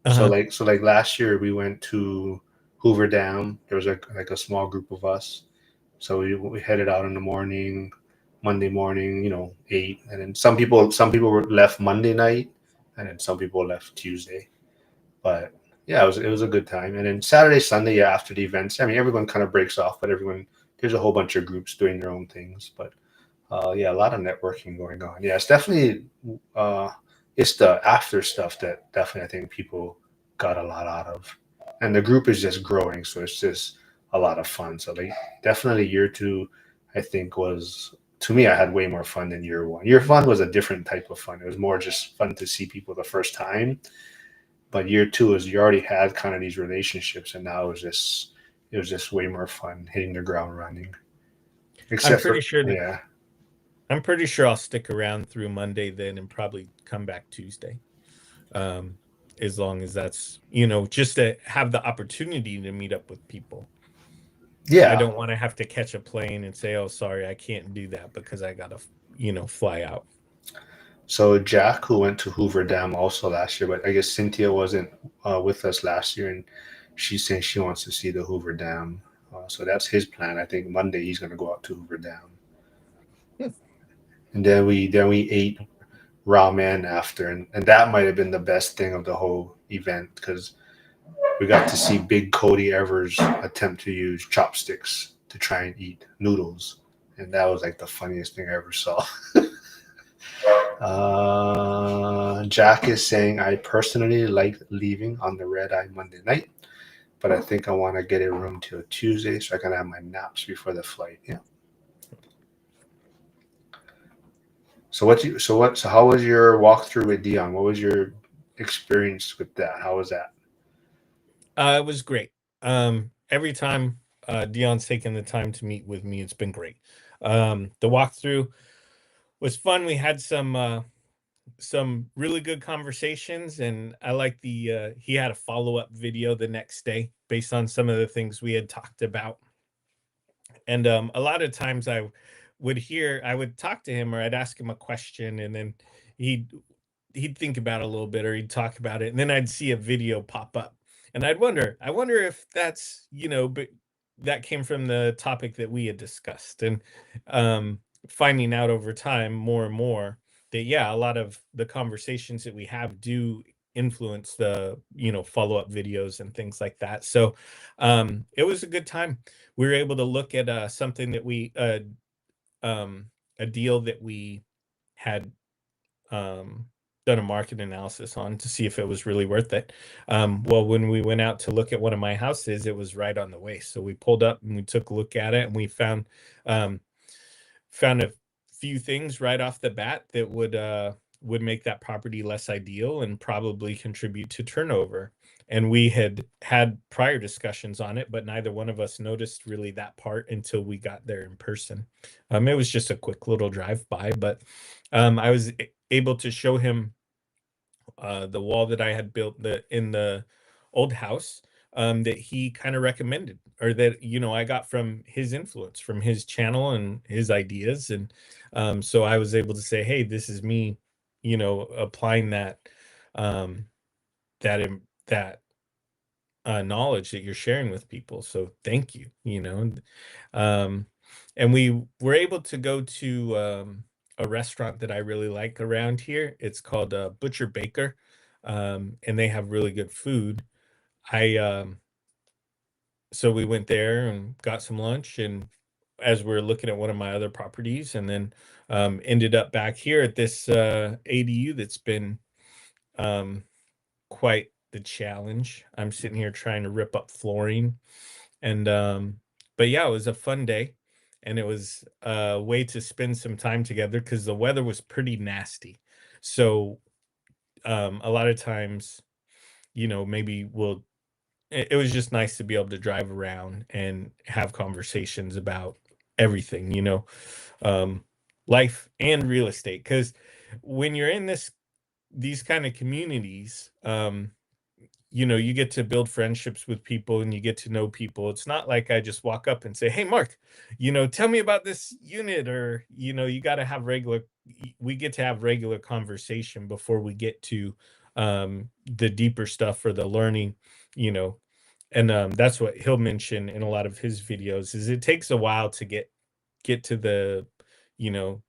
So Uh-huh. like last year we went to Hoover Dam. There was like a small group of us. So we headed out in the morning, Monday morning, 8, and then some people were left Monday night, and then some people left Tuesday. But yeah, it was a good time. And then Saturday, Sunday, yeah, after the events, I mean everyone kind of breaks off, but everyone there's a whole bunch of groups doing their own things. But yeah, a lot of networking going on. Yeah, it's definitely uh, it's the after stuff that definitely I think people got a lot out of, and the group is just growing, so it's just a lot of fun. So like definitely year two, I think was to me I had way more fun than year one. Year one was a different type of fun. It was more just fun to see people the first time, but year two is you already had kind of these relationships, and now it was just way more fun hitting the ground running. I'm Except pretty for sure that yeah. I'm pretty sure I'll stick around through Monday then and probably come back Tuesday. Um, as long as that's, just to have the opportunity to meet up with people. I Yeah, don't want to have to catch a plane and say, "Oh, sorry, I can't do that because I got to, fly out." so Jack, who went to Hoover Dam also last year, but I guess Cynthia wasn't with us last year, and she's saying she wants to see the Hoover Dam. So that's his plan. I think Monday he's going to go out to Hoover Dam, Hmm. and then we ate ramen after, and that might have been the best thing of the whole event because we got to see Big Cody Evers attempt to use chopsticks to try and eat noodles, and that was like the funniest thing I ever saw. Jack is saying, I personally like leaving on the red eye Monday night, but I think I want to get a room till Tuesday so I can have my naps before the flight. Yeah. So how was your walkthrough with Dion? What was your experience with that? How was that? It was great. Every time Dion's taken the time to meet with me, it's been great. The walkthrough was fun. We had some really good conversations, and I like the he had a follow-up video the next day based on some of the things we had talked about. And a lot of times I would talk to him or I'd ask him a question, and then he'd he'd think about it a little bit or he'd talk about it, and then I'd see a video pop up, and I wonder if that's but that came from the topic that we had discussed. And finding out over time more and more that, yeah, a lot of the conversations that we have do influence the follow-up videos and things like that. So it was a good time. We were able to look at something that um a deal that we had um done a market analysis on to see if it was really worth it. Well, when we went out to look at one of my houses, it was right on the way. So we pulled up and we took a look at it, and we um found a few things right off the bat that would make that property less ideal and probably contribute to turnover. And we had prior discussions on it, but neither one of us noticed really that part until we got there in person. It was just a quick little drive by, but I was able to show him the wall that I had built in the old house, that he kind of recommended, or that I got from his influence, from his channel and his ideas. And so I was able to say, hey, this is me, applying that um, that knowledge that you're sharing with people. So thank you. Um, and we were able to go to a restaurant that I really like around here. It's called Butcher Baker, and they have really good food. I So we went there and got some lunch, and as we're looking at one of my other properties, and then ended up back here at this ADU that's been um, quite the challenge. I'm sitting here trying to rip up flooring, and but yeah, it was a fun day, and it was a way to spend some time together because the weather was pretty nasty. So a lot of times, maybe it was just nice to be able to drive around and have conversations about everything, um, life and real estate. Because when you're in these kind of communities, you get to build friendships with people and you get to know people. It's not like I just walk up and say, "Hey, Mark, tell me about this unit," or you got to have we get to have regular conversation before we get to the deeper stuff or the learning, you know. And that's what he'll mention in a lot of his videos is it takes a while to get to the, you know,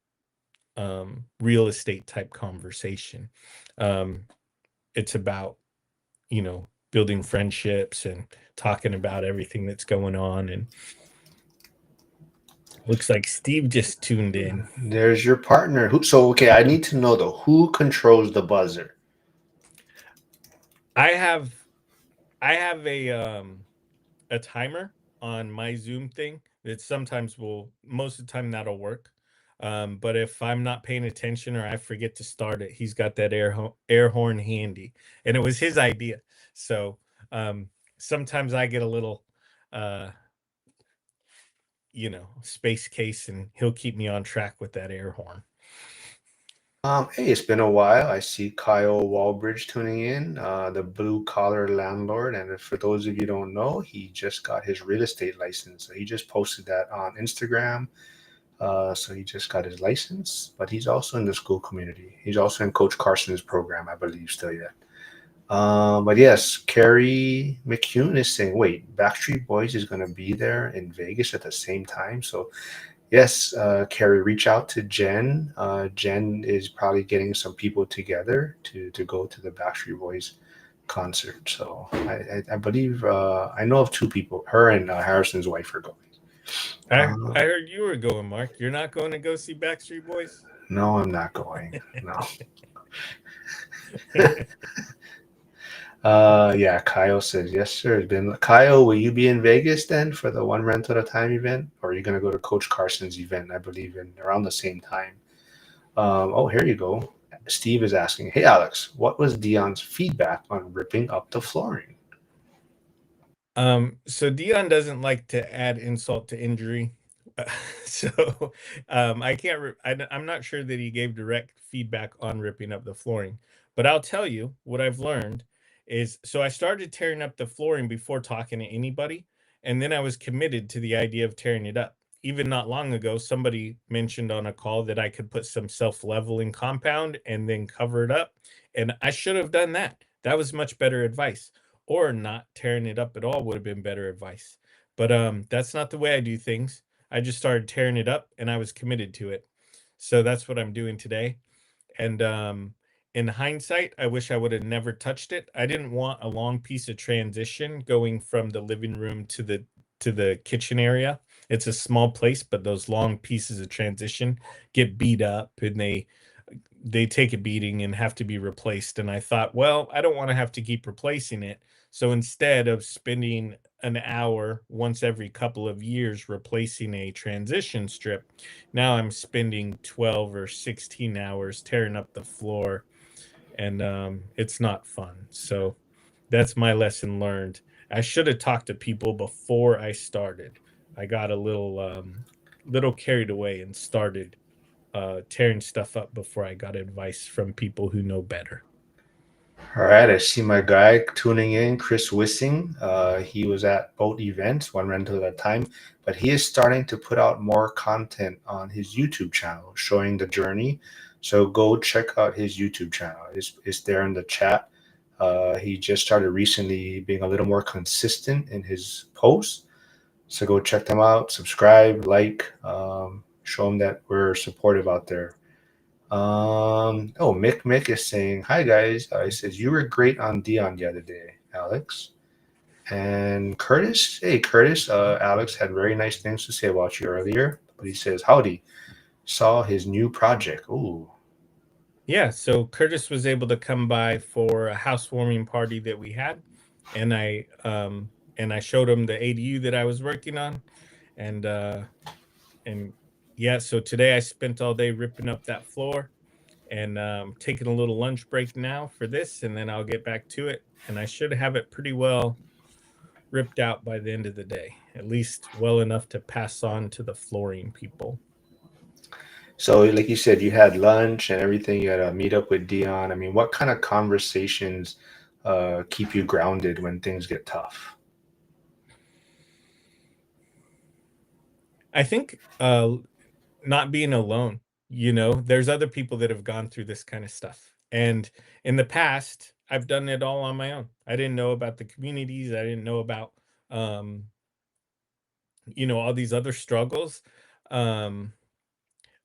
real estate type conversation. Um, it's about building friendships and talking about everything that's going on. And looks like Steve just tuned in. There's your partner. So okay, I need to know though, who controls the buzzer? I have a timer on my Zoom thing that sometimes will most of the time that'll work. But if I'm not paying attention or I forget to start it, he's got that air horn handy, and it was his idea. So um, sometimes I get a little, uh, space case, and he'll keep me on track with that air horn. Hey, it's been a while. I see Kyle Walbridge tuning in, the blue collar landlord. And for those of you who don't know, he just got his real estate license. So he just posted that on Instagram. So he just got his license, but he's also in the school community. He's also in Coach Carson's program, I believe, still yet. But yes, Carrie McCune is saying, wait, Backstreet Boys is going to be there in Vegas at the same time. So yes, Carrie, reach out to Jen. Jen is probably getting some people together to go to the Backstreet Boys concert. So I believe I know of two people. Her and Harrison's wife are going. I heard you were going, Mark. You're not going to go see Backstreet Boys? No, I'm not going. No. Yeah, Kyle says yes, sir. It's been Kyle. Will you be in Vegas then for the one rental at a time event, or are you gonna go to Coach Carson's event? I believe in around the same time. Oh, here you go. Steve is asking, "Hey Alex, what was Dion's feedback on ripping up the flooring?" So Dion doesn't like to add insult to injury. So I can't, I'm not sure that he gave direct feedback on ripping up the flooring, but I'll tell you what I've learned is so I started tearing up the flooring before talking to anybody, and then I was committed to the idea of tearing it up. Even not long ago, somebody mentioned on a call that I could put some self-leveling compound and then cover it up, and I should have done that. That was much better advice, or not tearing it up at all would have been better advice. But that's not the way I do things. I just started tearing it up and I was committed to it. So that's what I'm doing today. And in hindsight, I wish I would have never touched it. I didn't want a long piece of transition going from the living room to the kitchen area. It's a small place, but those long pieces of transition get beat up and they take a beating and have to be replaced. And I thought, well, I don't want to have to keep replacing it. So instead of spending an hour once every couple of years replacing a transition strip, now I'm spending 12 or 16 hours tearing up the floor, and it's not fun. So that's my lesson learned. I should have talked to people before I started. I got a little carried away and started tearing stuff up before I got advice from people who know better. All right, I see my guy tuning in, Chris Wissing. He was at both events, one rental at a time, but he is starting to put out more content on his YouTube channel showing the journey. So go check out his YouTube channel. It's there in the chat. He just started recently being a little more consistent in his posts. So go check them out, subscribe, like, show them that we're supportive out there. Oh, Mick is saying, "Hi guys." He says you were great on Dion the other day, Alex. And Curtis, hey Curtis, Alex had very nice things to say about you earlier. But he says, "Howdy, saw his new project." Ooh, Yeah, so Curtis was able to come by for a housewarming party that we had, and I showed him the ADU that I was working on, and and yeah, so today I spent all day ripping up that floor and taking a little lunch break now for this, and then I'll get back to it, and I should have it pretty well ripped out by the end of the day, at least well enough to pass on to the flooring people. so like you said, you had lunch and everything. You had a meet up with Dion. I mean, what kind of conversations keep you grounded when things get tough? I think not being alone. There's other people that have gone through this kind of stuff. And in the past, I've done it all on my own. I didn't know about the communities. I didn't know about um, all these other struggles. Um,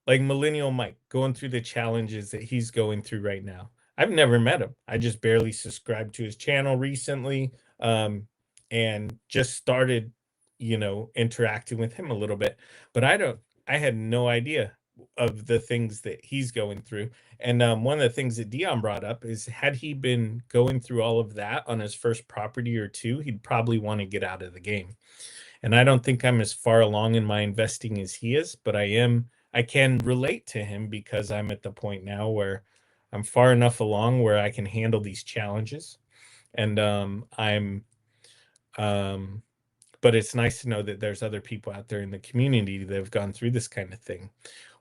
like Millennial Mike going through the challenges that he's going through right now. I've never met him. I just barely subscribed to his channel recently, and just started, interacting with him a little bit. But I had no idea of the things that he's going through. And one of the things that Dion brought up is had he been going through all of that on his first property or two, he'd probably want to get out of the game. And I don't think I'm as far along in my investing as he is, but I can relate to him because I'm at the point now where I'm far enough along where I can handle these challenges. And I'm um but it's nice to know that there's other people out there in the community that have gone through this kind of thing.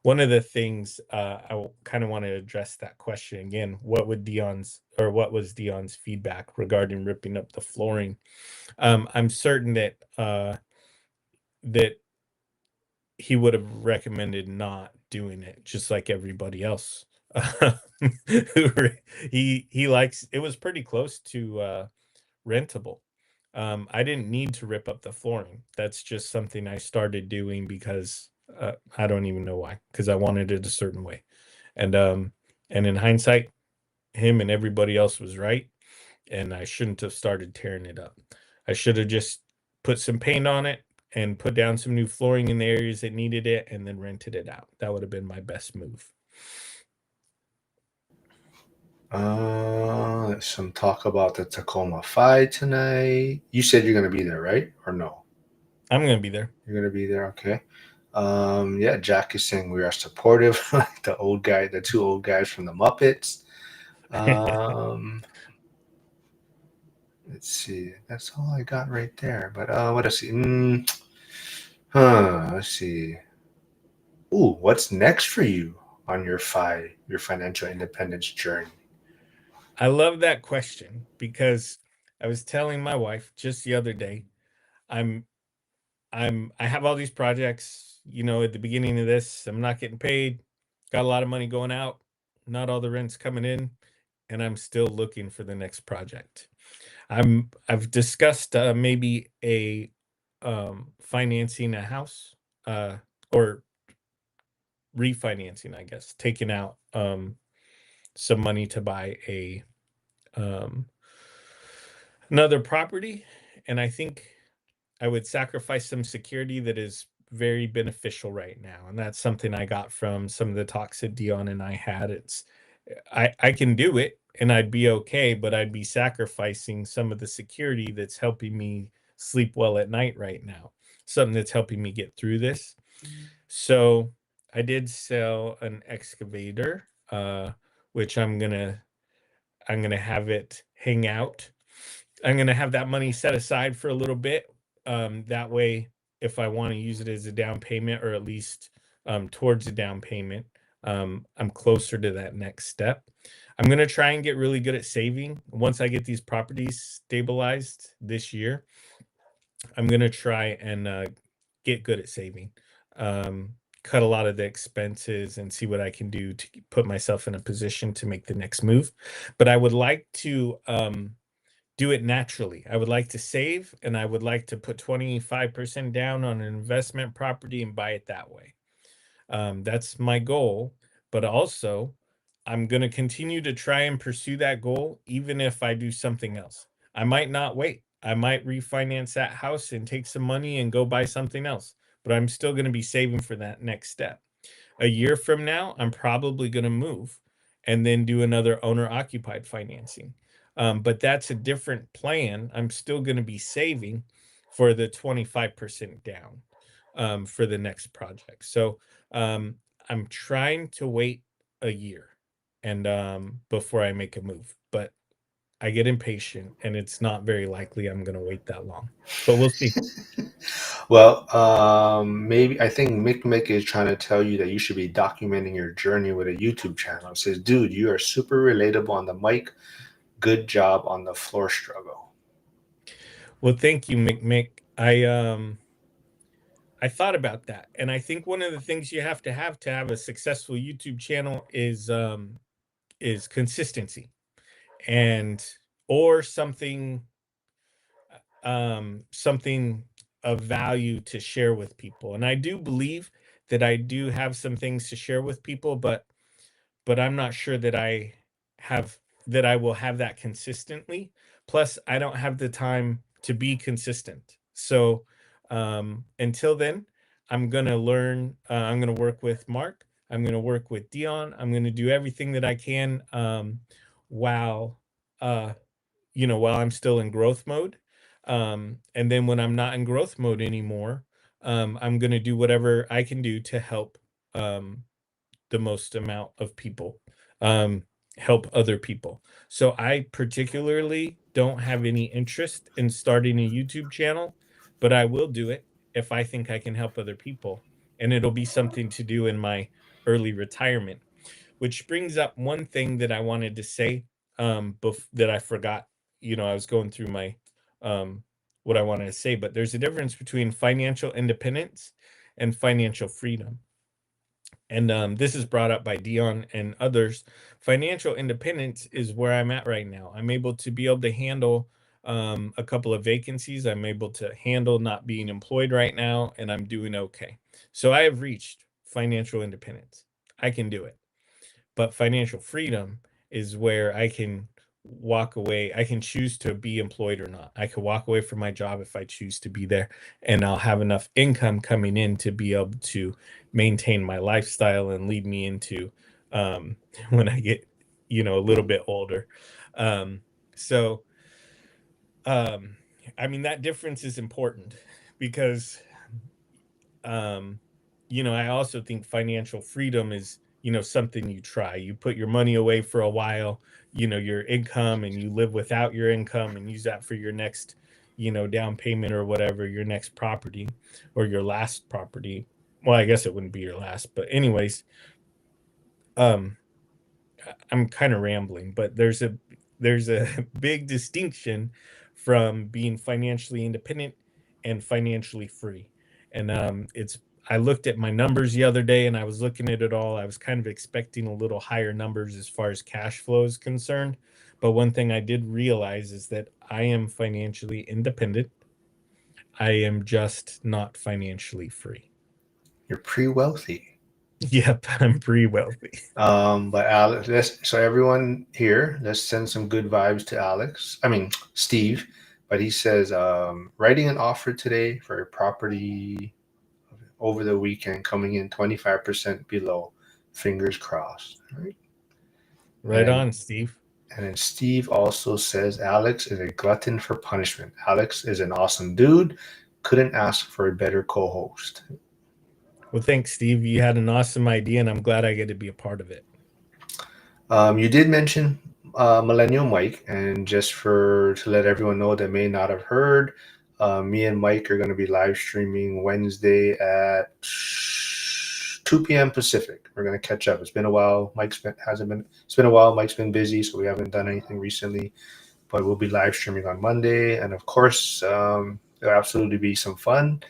One of the things I kind of want to address that question again. What was Dion's feedback regarding ripping up the flooring? I'm certain that he would have recommended not doing it, just like everybody else. He likes it was pretty close to rentable. I didn't need to rip up the flooring. That's just something I started doing because I don't even know why, because I wanted it a certain way. And and in hindsight, him and everybody else was right, and I shouldn't have started tearing it up. I should have just put some paint on it and put down some new flooring in the areas that needed it and then rented it out. That would have been my best move. There's some talk about the Tacoma Fi tonight. You said you're gonna be there, right? Or no? I'm going to be there. You're gonna be there, okay. Yeah, Jack is saying we are supportive, like the two old guys from the Muppets. Um, let's see. That's all I got right there. But what else? Let's see. Ooh, what's next for you on your financial independence journey? I love that question because I was telling my wife just the other day, I'm I have all these projects, at the beginning of this, I'm not getting paid, got a lot of money going out, not all the rent's coming in, and I'm still looking for the next project. I've discussed maybe a financing a house, or refinancing, I guess, taking out some money to buy a um another property, and I think I would sacrifice some security that is very beneficial right now, and that's something I got from some of the talks that Dion and I had. I can do it and I'd be okay, but I'd be sacrificing some of the security that's helping me sleep well at night right now. Something that's helping me get through this. So I did sell an excavator, which I'm gonna have it hang out. I'm gonna have that money set aside for a little bit. That way, if I want to use it as a down payment or at least towards a down payment, I'm closer to that next step. I'm gonna try and get really good at saving. Once I get these properties stabilized this year, I'm gonna try and get good at saving. Um, cut a lot of the expenses and see what I can do to put myself in a position to make the next move. But I would like to do it naturally. I would like to save, and I would like to put 25% down on an investment property and buy it that way. That's my goal. But also, I'm going to continue to try and pursue that goal, even if I do something else. I might not wait. I might refinance that house and take some money and go buy something else, but I'm still going to be saving for that next step. A year from now, I'm probably going to move and then do another owner occupied financing. But that's a different plan. I'm still going to be saving for the 25% down for the next project. So um, I'm trying to wait a year and before I make a move, but I get impatient and it's not very likely I'm going to wait that long, but we'll see. Well, maybe I think Mick is trying to tell you that you should be documenting your journey with a YouTube channel. It says, dude, you are super relatable on the mic. Good job on the floor struggle. Well, thank you, Mick. I thought about that, and I think one of the things you have to have a successful YouTube channel is consistency and or something of value to share with people. And I do believe that I do have some things to share with people, but I'm not sure that have I will have that consistently. Plus, I don't have the time to be consistent. So until then, I'm gonna learn. I'm gonna work with Mark. I'm gonna work with Dion. I'm gonna do everything that I can while uh, while I'm still in growth mode. And then when I'm not in growth mode anymore, I'm gonna do whatever I can do to help um, the most amount of people, um, help other people. So I particularly don't have any interest in starting a YouTube channel, but I will do it if I think I can help other people. And it'll be something to do in my early retirement, which brings up one thing that I wanted to say that I forgot. I was going through my um, what I wanted to say, but there's a difference between financial independence and financial freedom, and this is brought up by Dion and others. Financial independence is where I'm at right now. I'm able to be able to handle a couple of vacancies. I'm able to handle not being employed right now, and I'm doing okay. So I have reached financial independence. I can do it. But financial freedom is where I can walk away. I can choose to be employed or not. I can walk away from my job if I choose to be there, and I'll have enough income coming in to be able to maintain my lifestyle and lead me into when I get, a little bit older. Um, so, um, I mean, that difference is important because um I also think financial freedom is something you try. You put your money away for a while, your income, and you live without your income and use that for your next down payment or whatever, your next property or your last property. Well, I guess it wouldn't be your last, but anyways, um I'm kind of rambling, but there's a big distinction from being financially independent and financially free. And it's I looked at my numbers the other day and I was looking at it all. I was kind of expecting a little higher numbers as far as cash flow is concerned. But one thing I did realize is that I am financially independent. I am just not financially free. You're pretty wealthy. Yep, I'm pretty wealthy. But Alex, so everyone here, let's send some good vibes to Alex. I mean, Steve. But he says, writing an offer today for a property over the weekend coming in 25% below. Fingers crossed. All right. Right And on, Steve. and then Steve also says Alex is a glutton for punishment. Alex is an awesome dude. Couldn't ask for a better co-host. Well, thanks, Steve. You had an awesome idea, and I'm glad I get to be a part of it. You did mention Millennial Mike, and just for to let everyone know that may not have heard, me and Mike are going to be live streaming Wednesday at 2 p.m. Pacific. We're going to catch up. It's been a while. Hasn't been. It's been a while. Mike's been busy, so we haven't done anything recently. But we'll be live streaming on Monday, and of course, there'll absolutely be some fun.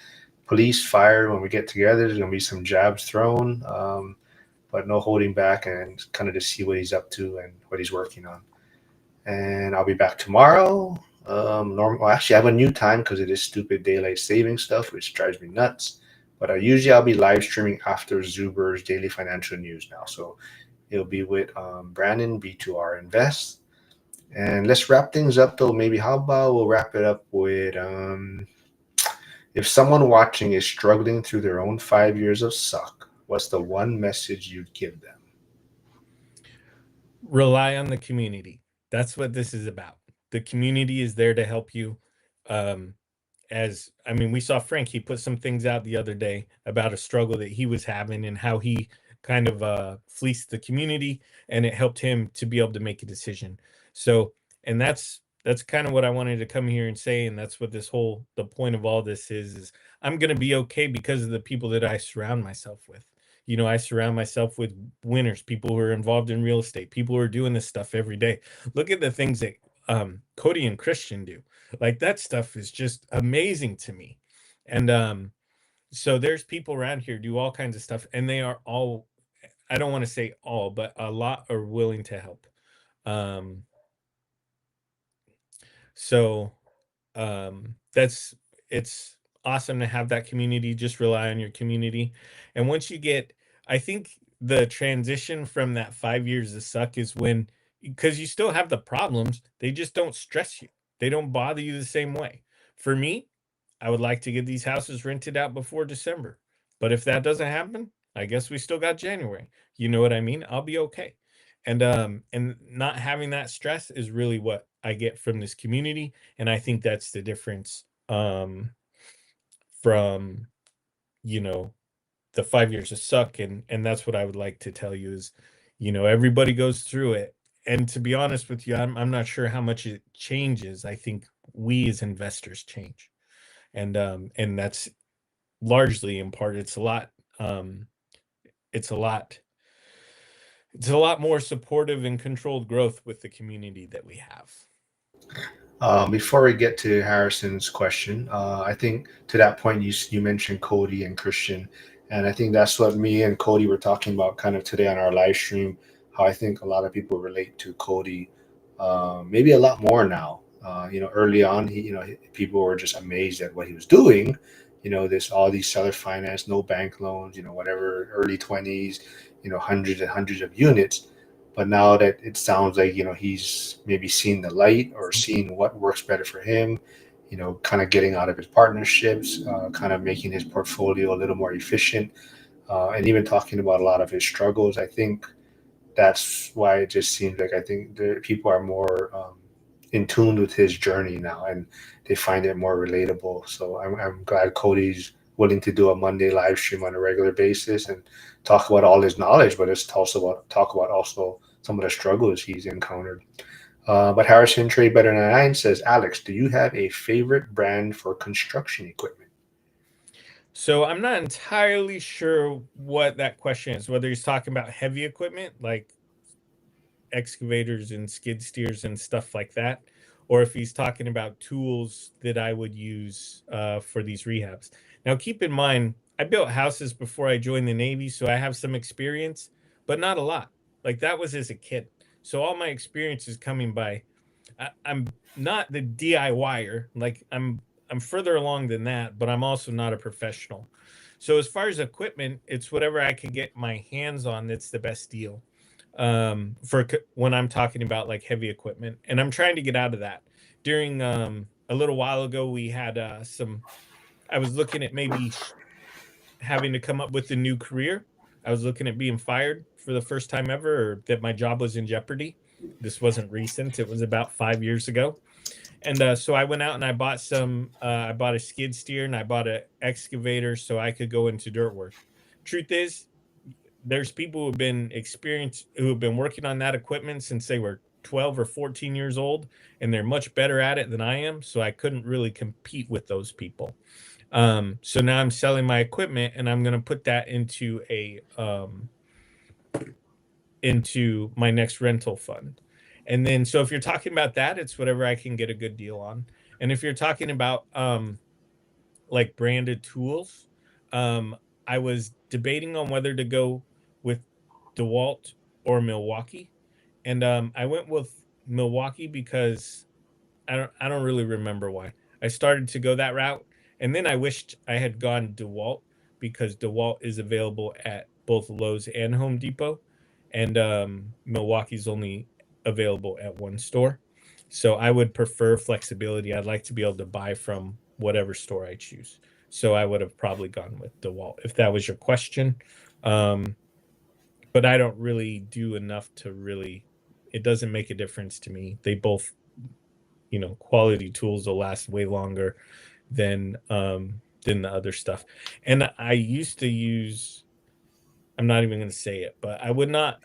police, fire. When we get together, there's gonna be some jabs thrown, but no holding back, and kind of just see what he's up to and what he's working on. And I'll be back tomorrow. Well, actually, I have a new time because of this stupid daylight saving stuff, which drives me nuts. But usually I'll be live streaming after Zuber's daily financial news now. So it'll be with Brandon, B2R Invest. And let's wrap things up though. Maybe how about we'll wrap it up with if someone watching is struggling through their own 5 years of suck, what's the one message you'd give them? Rely on the community. That's what this is about. The community is there to help you. Um, as I mean, we saw Frank, he put some things out the other day about a struggle that he was having and how he kind of fleeced the community, and it helped him to be able to make a decision. So, and that's kind of what I wanted to come here and say, and that's what the point of all this is I'm going to be okay because of the people that I surround myself with. I surround myself with winners, people who are involved in real estate, people who are doing this stuff every day. Look at the things that Cody and Christian do. Like, that stuff is just amazing to me. And so there's people around here do all kinds of stuff, and they are all, I don't want to say all, but a lot are willing to help. Um so that's it's awesome to have that community. Just rely on your community. And once you get, I think the transition from that 5 years of suck is when, because you still have the problems, they just don't stress you, they don't bother you the same way. For me, I would like to get these houses rented out before December, but if that doesn't happen, I guess we still got January. You know what I mean? I'll be okay. And not having that stress is really what I get from this community, and I think that's the difference from, you know, the 5 years of suck. And that's what I would like to tell you is, everybody goes through it. And to be honest with you, I'm not sure how much it changes. I think we as investors change. And that's largely in part, um it's a lot it's a lot more supportive and controlled growth with the community that we have. Before we get to Harrison's question, I think to that point you mentioned Cody and Christian, and I think that's what me and Cody were talking about kind of today on our live stream. How I think a lot of people relate to Cody, maybe a lot more now. Early on, people were just amazed at what he was doing. This all these seller finance, no bank loans, whatever, early 20s, hundreds and hundreds of units. But now that it sounds like he's maybe seen the light or seeing what works better for him, kind of getting out of his partnerships, kind of making his portfolio a little more efficient, and even talking about a lot of his struggles. I think that's why it just seems like I think the people are more in tune with his journey now, and they find it more relatable. So I'm glad Cody's willing to do a Monday live stream on a regular basis and talk about all his knowledge, but it's also talk about also some of the struggles he's encountered. But Harrison Trade Better Than Nine says, Alex, do you have a favorite brand for construction equipment? So I'm not entirely sure what that question is, whether he's talking about heavy equipment like excavators and skid steers and stuff like that, or if he's talking about tools that I would use for these rehabs. Now, keep in mind, I built houses before I joined the Navy, so I have some experience, but not a lot. Like, that was as a kid. So all my experience is coming by. I'm not the DIYer. Like, I'm further along than that, but I'm also not a professional. So as far as equipment, it's whatever I can get my hands on that's the best deal. For when I'm talking about like heavy equipment, and I'm trying to get out of that. During a little while ago, we had some. I was looking at maybe having to come up with a new career. I was looking at being fired for the first time ever, or that my job was in jeopardy. This wasn't recent; it was about 5 years ago. And so I went out and I bought some. I bought a skid steer and I bought an excavator so I could go into dirt work. Truth is, there's people who have been experienced, who have been working on that equipment since they were 12 or 14 years old, and they're much better at it than I am. So I couldn't really compete with those people. So now I'm selling my equipment and I'm going to put that into my next rental fund. And then, so if you're talking about that, it's whatever I can get a good deal on. And if you're talking about like branded tools, um, I was debating on whether to go with DeWalt or Milwaukee, and I went with Milwaukee because I don't really remember why. I started to go that route, and then I wished I had gone DeWalt because DeWalt is available at both Lowe's and Home Depot, and Milwaukee's only available at one store. So I would prefer flexibility. I'd like to be able to buy from whatever store I choose. So I would have probably gone with DeWalt if that was your question. Um, but I don't really do enough to really. It doesn't make a difference to me. They both, quality tools will last way longer than the other stuff. And I used to use, I'm not even going to say it, but I would not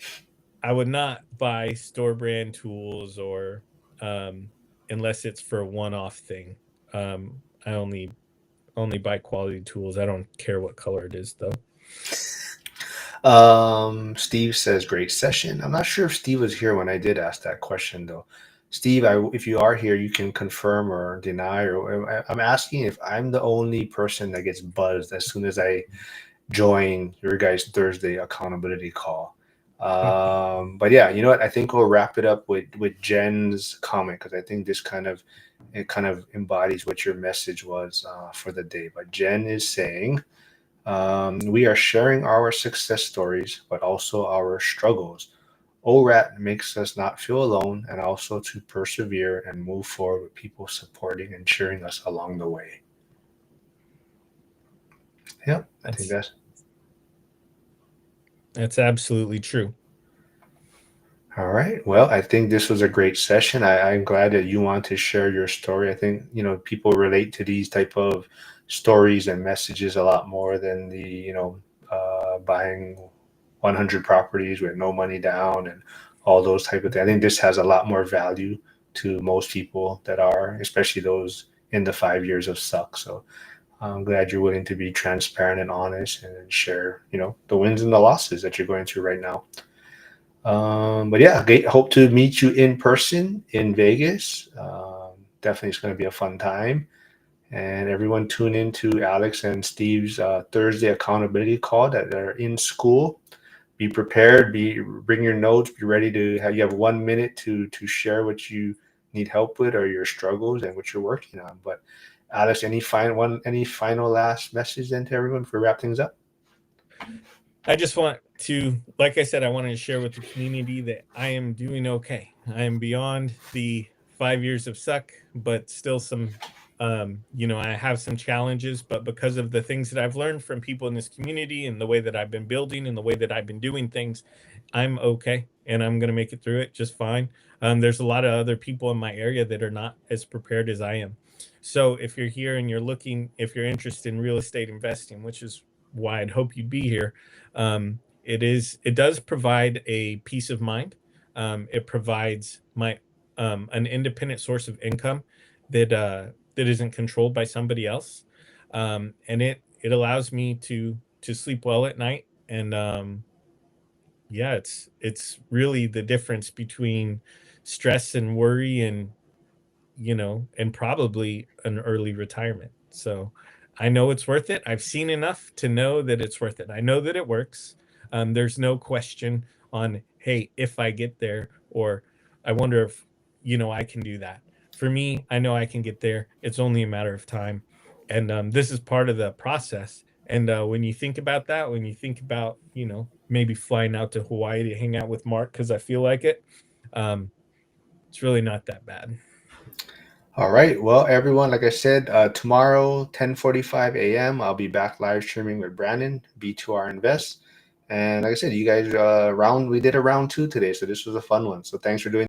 buy store brand tools or um unless it's for a one-off thing. I only buy quality tools. I don't care what color it is though. Steve says great session. I'm not sure if Steve was here when I did ask that question though. Steve, if you are here, you can confirm or deny. Or I'm asking if I'm the only person that gets buzzed as soon as I join your guys' Thursday accountability call. But yeah, you know what? I think we'll wrap it up with Jen's comment because I think this kind of embodies what your message was for the day. But Jen is saying. We are sharing our success stories, but also our struggles. ORAT makes us not feel alone and also to persevere and move forward with people supporting and cheering us along the way. Yep, I think that's that's that's absolutely true. all right. Well, I think this was a great session. I'm glad that you want to share your story. I think, people relate to these type of stories and messages a lot more than the, buying 100 properties with no money down and all those type of things. I think this has a lot more value to most people that are, especially those in the 5 years of suck. So I'm glad you're willing to be transparent and honest and share, the wins and the losses that you're going through right now. But yeah, great. Hope to meet you in person in Vegas. Definitely, it's going to be a fun time. And everyone tune in to Alex and Steve's Thursday accountability call that are in school. Be prepared. Bring your notes. Be ready to have. You have 1 minute to share what you need help with or your struggles and what you're working on. But Alex, any final last message then to everyone before we wrap things up? I just want to, like I said, I wanted to share with the community that I am doing okay. I am beyond the 5 years of suck, but still I have some challenges, but because of the things that I've learned from people in this community and the way that I've been building and the way that I've been doing things, I'm okay and I'm going to make it through it just fine. There's a lot of other people in my area that are not as prepared as I am. So if you're here and if you're interested in real estate investing, which is why I'd hope you'd be here, it does provide a peace of mind. It provides my an independent source of income that isn't controlled by somebody else, and it allows me to sleep well at night. And yeah, it's really the difference between stress and worry and probably an early retirement. So I know it's worth it. I've seen enough to know that it's worth it. I know that it works. There's no question on, hey, if I get there, or I wonder if, I can do that. For me, I know I can get there. It's only a matter of time. And this is part of the process. And when you think about that, when you think about, maybe flying out to Hawaii to hang out with Mark, because I feel like it, um, it's really not that bad. All right. Well, everyone, like I said, tomorrow, 10:45 a.m., I'll be back live streaming with Brandon, B2R Invest. And like I said, you guys we did a round two today, so this was a fun one. So thanks for doing